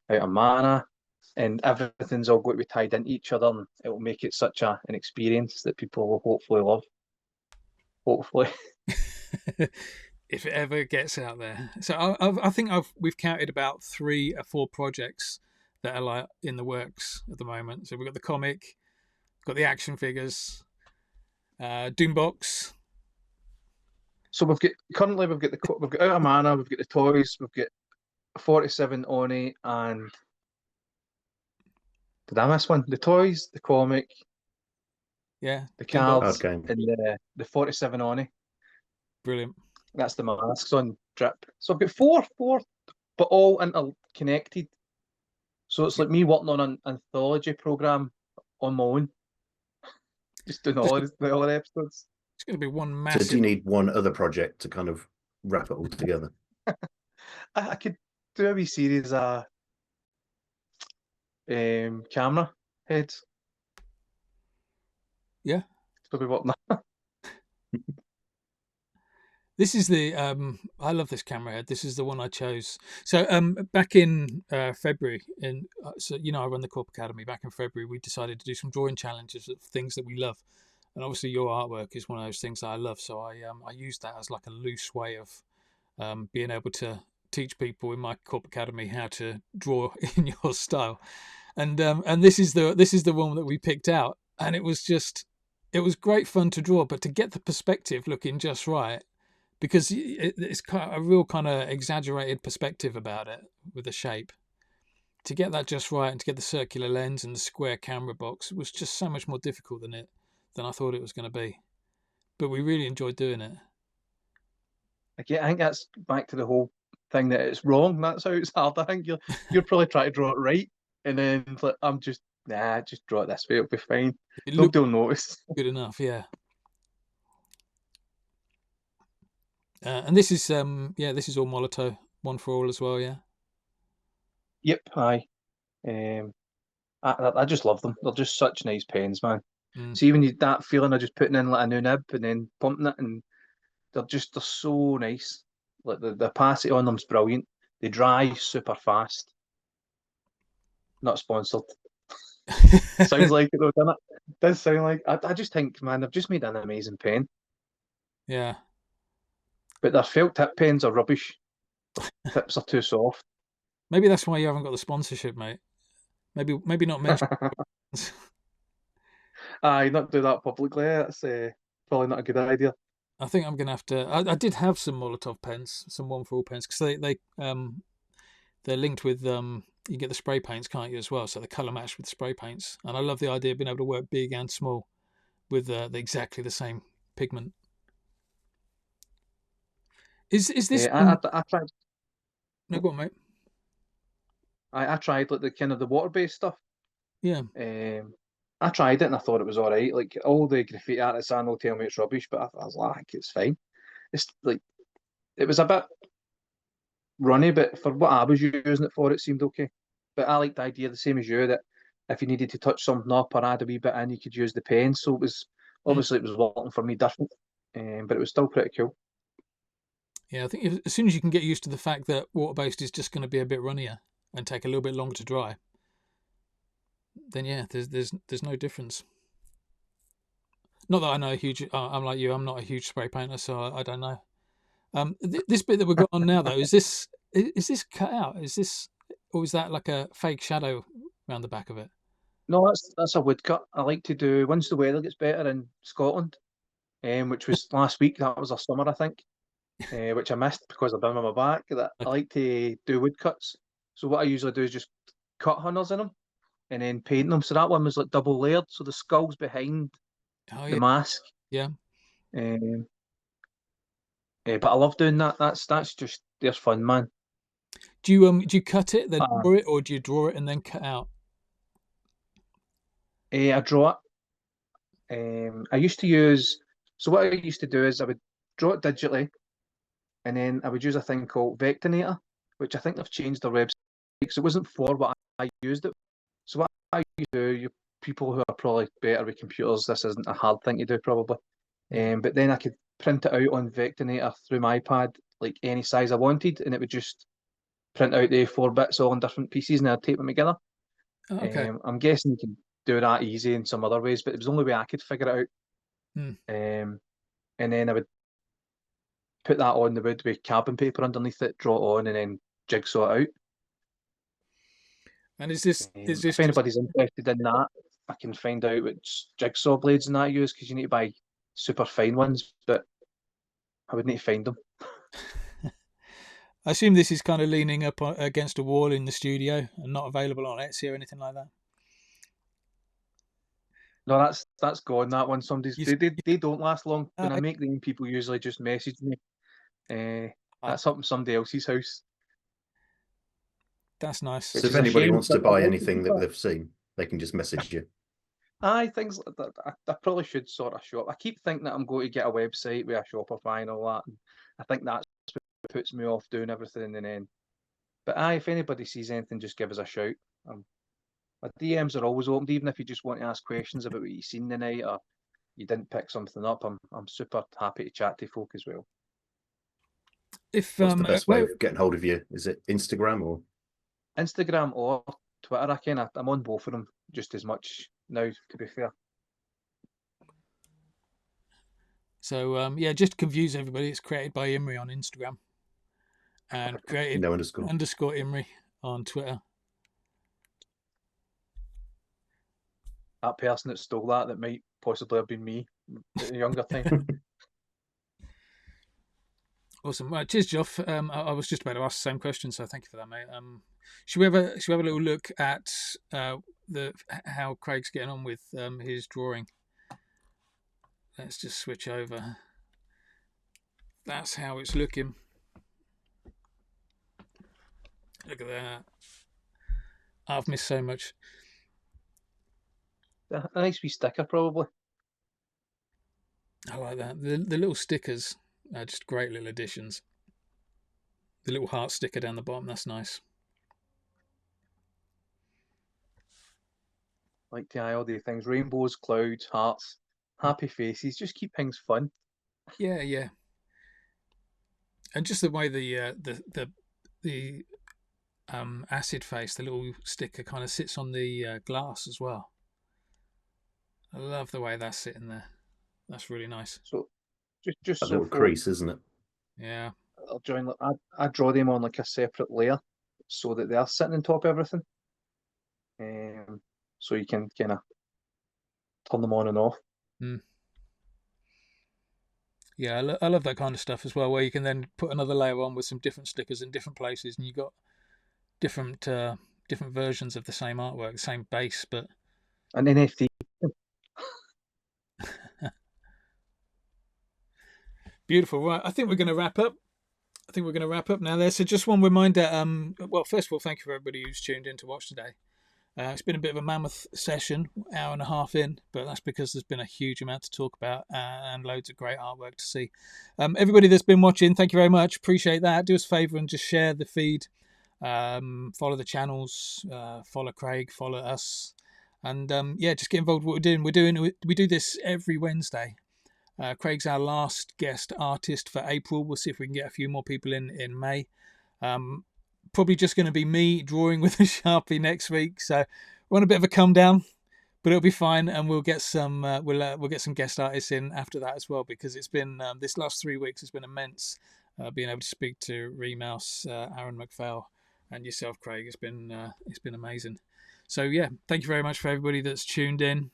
Out of Mana, and everything's all going to be tied into each other, and it will make it such an experience that people will hopefully love. Hopefully. If it ever gets out there. So I think we've counted about 3 or 4 projects that are like in the works at the moment. So we've got the comic, got the action figures, Doombox. So we've got Out of Mana, we've got the toys, we've got 47 Oni, and did I miss one? The toys, the comic, Yeah, the Doombox. cards, game. and the 47 Oni. Brilliant. That's the masks on drip. So I've got four, but all interconnected. So it's like me working on an anthology program on my own, just doing all the episodes. It's going to be one So massive. do you need one other project to kind of wrap it all together? I could do a wee series of camera heads. Yeah. So we working on. This is the I love this camera head. This is the one I chose. So back in February, so you know I run the Korp Academy. Back in February, we decided to do some drawing challenges of things that we love, and obviously your artwork is one of those things that I love. So I used that as like a loose way of being able to teach people in my Korp Academy how to draw in your style, and this is the one that we picked out, and it was great fun to draw, but to get the perspective looking just right. Because it's a real kind of exaggerated perspective about it with the shape. To get that just right and to get the circular lens and the square camera box was just so much more difficult than I thought it was going to be. But we really enjoyed doing it. I think that's back to the whole thing that it's wrong. That's how it's hard. I think you're probably trying to draw it right, and then like, I'm just draw it this way. It'll be fine. Nobody will notice. Good enough, yeah. And this is this is all Molotov, one for all as well, yeah. Yep, aye. I just love them. They're just such nice pens, man. See when that feeling of just putting in like a new nib and then pumping it, and they're so nice. Like the opacity on them's brilliant. They dry super fast. Not sponsored. Sounds like it though, doesn't it? It does sound like. I just think, man, they've just made an amazing pen. Yeah. But their felt tip pens are rubbish. Tips are too soft. Maybe that's why you haven't got the sponsorship, mate. Maybe not mention. Aye, not do that publicly. That's probably not a good idea. I think I'm gonna have to. I did have some Molotov pens, some one for all pens, because they're linked with you get the spray paints, can't you, as well? So the colour match with spray paints, and I love the idea of being able to work big and small with exactly the same pigment. Is this? I tried. No, go on, mate. I tried like the kind of the water-based stuff. Yeah. I tried it and I thought it was all right. Like all the graffiti artists I know tell me it's rubbish, but I was like, it's fine. It's like it was a bit runny, but for what I was using it for, it seemed okay. But I like the idea, the same as you, that if you needed to touch something up or add a wee bit in, you could use the pen. So it was obviously it was working for me different, but it was still pretty cool. Yeah, I think as soon as you can get used to the fact that water-based is just going to be a bit runnier and take a little bit longer to dry, then yeah, there's no difference. Not that I know a huge. I'm like you. I'm not a huge spray painter, so I don't know. This bit that we've got on now, though, is this cut out? Is this, or is that like a fake shadow around the back of it? No, that's a woodcut. I like to do once the weather gets better in Scotland, which was last week. That was a summer, I think, which I missed because I've been on my back. That I Okay. like to do woodcuts. So what I usually do is just cut hunters in them and then paint them. So that one was like double layered. So the skull's behind Oh the yeah, mask. yeah. Um, but I love doing that. That's just there's fun, man. Do you cut it then Uh, draw it, or do you draw it and then cut out? I draw it. I used to use. So what I used to do is I would draw it digitally, and then I would use a thing called Vectinator, which I think they've changed their website because it wasn't for what I used it. So what I used to do, you people who are probably better with computers, this isn't a hard thing to do probably. Mm. But then I could print it out on Vectinator through my iPad, like any size I wanted, and it would just print out the 4 bits all in different pieces, and I'd tape them together. Oh, okay. I'm guessing you can do that easy in some other ways, but it was the only way I could figure it Mm. out. And then I would put that on the wood with carbon paper underneath it, draw it on, and then jigsaw it out. And is this If just anybody's interested in that, I can find out which jigsaw blades and that I use because you need to buy super fine ones, but I would need to find them. I assume this is kind of leaning up against a wall in the studio and not available on Etsy or anything like that. No, that's gone. That one, somebody's You, they don't last long. uh, When I make them, people usually just message me. uh, That's up in somebody else's house, that's nice. So which if is a anybody shame. wants to But I buy like to anything keep that that. they've seen, they can just message you. Aye, things like that. I probably should sort of shop. I keep thinking that I'm going to get a website with a Shopify and all that. And I think that's what puts me off doing everything. And then, but aye, if anybody sees anything, just give us a shout. My DMs are always open, even if you just want to ask questions about what you've seen the night or you didn't pick something up. I'm super happy to chat to folk as well. If What's the best way where, of getting hold of you? Is it Instagram or? Instagram or Twitter, I'm on both of them just as much now, to be fair. so yeah, just to confuse everybody, it's created by Imrie on Instagram and created No underscore. _ Imrie on Twitter. That person that stole that might possibly have been me at a younger time. Awesome. Right, cheers, Geoff. I was just about to ask the same question, so thank you for that, mate. Should we have a little look at how Craig's getting on with his drawing? Let's just switch over. That's how it's looking. Look at that. I've missed so much. A nice wee sticker, probably. I like that. The little stickers are just great little additions. The little heart sticker down the bottom, that's nice. Like the all the things, rainbows, clouds, hearts, happy faces. Just keep things fun. Yeah, yeah. And just the way the acid face, the little sticker kind of sits on the glass as well. I love the way that's sitting there. That's really nice. So just A so little crease, isn't it? Yeah. I'll join. I draw them on like a separate layer so that they're sitting on top of everything. So you can kind of turn them on and off. Mm. Yeah, I love that kind of stuff as well, where you can then put another layer on with some different stickers in different places, and you've got different versions of the same artwork, same base, but An NFT. beautiful. Right, I think we're going to wrap up. Now there. So just one reminder. Well, first of all, thank you for everybody who's tuned in to watch today. It's been a bit of a mammoth session, hour and a half in, but that's because there's been a huge amount to talk about and loads of great artwork to see. Everybody that's been watching, thank you very much. Appreciate that. Do us a favour and just share the feed. Follow the channels. Follow Craig. Follow us. And yeah, just get involved with what we're doing. We do this every Wednesday. Craig's our last guest artist for April. We'll see if we can get a few more people in May. Probably just going to be me drawing with a Sharpie next week. So we're on a bit of a come down, but it'll be fine, and we'll get some we'll get some guest artists in after that as well, because it's been this last 3 weeks has been immense. Being able to speak to Remouse, Aaron McPhail, and yourself, Craig, it's been amazing. So yeah, thank you very much for everybody that's tuned in.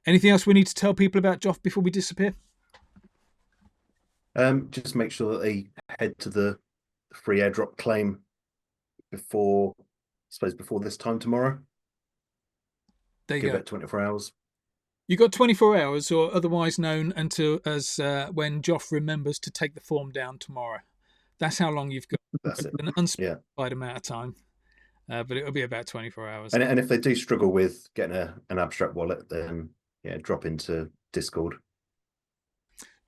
Anything else we need to tell people about Joff before we disappear? Just make sure that they head to the free airdrop claim before this time tomorrow. There you Give go. it 24 hours. You got 24 hours, or otherwise known as when Joff remembers to take the form down tomorrow. That's how long you've got. That's it. An unspecified amount of time, but it'll be about 24 hours. And if they do struggle with getting an abstract wallet, then drop into Discord.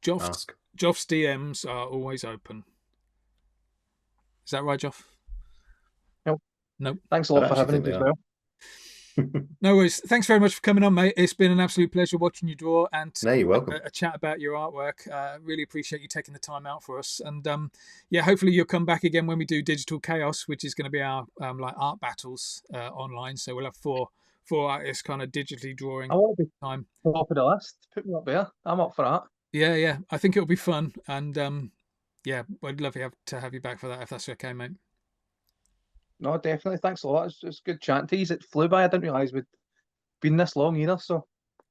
Joff's DMs are always open. Is that right, Joff? Nope. Thanks a lot for having me as well. No worries. Thanks very much for coming on, mate. It's been an absolute pleasure watching you draw and you're welcome. A chat about your artwork. Really appreciate you taking the time out for us. And hopefully you'll come back again when we do Digital Chaos, which is going to be our like art battles online. So we'll have four artists kind of digitally drawing. I want to be top of the list. Put me up there. I'm up for that. Yeah. I think it'll be fun. And I'd love to have you back for that, if that's okay, mate. No, definitely. Thanks a lot. It's good chatting to you. It flew by. I didn't realise we'd been this long either. So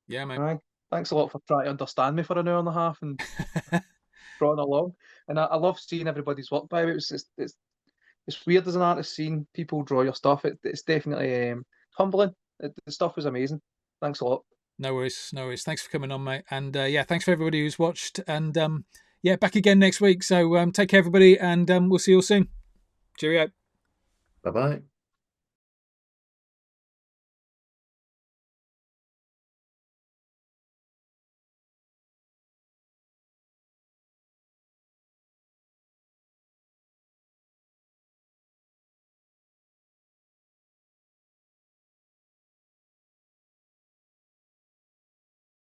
yeah, mate. Right. Thanks a lot for trying to understand me for an hour and a half and brought it along. And I love seeing everybody's work. By the way, it's weird as an artist seeing people draw your stuff. It's definitely humbling. The stuff was amazing. Thanks a lot. No worries. Thanks for coming on, mate. And thanks for everybody who's watched. And back again next week. So take care, everybody, and we'll see you all soon. Cheerio. Bye-bye.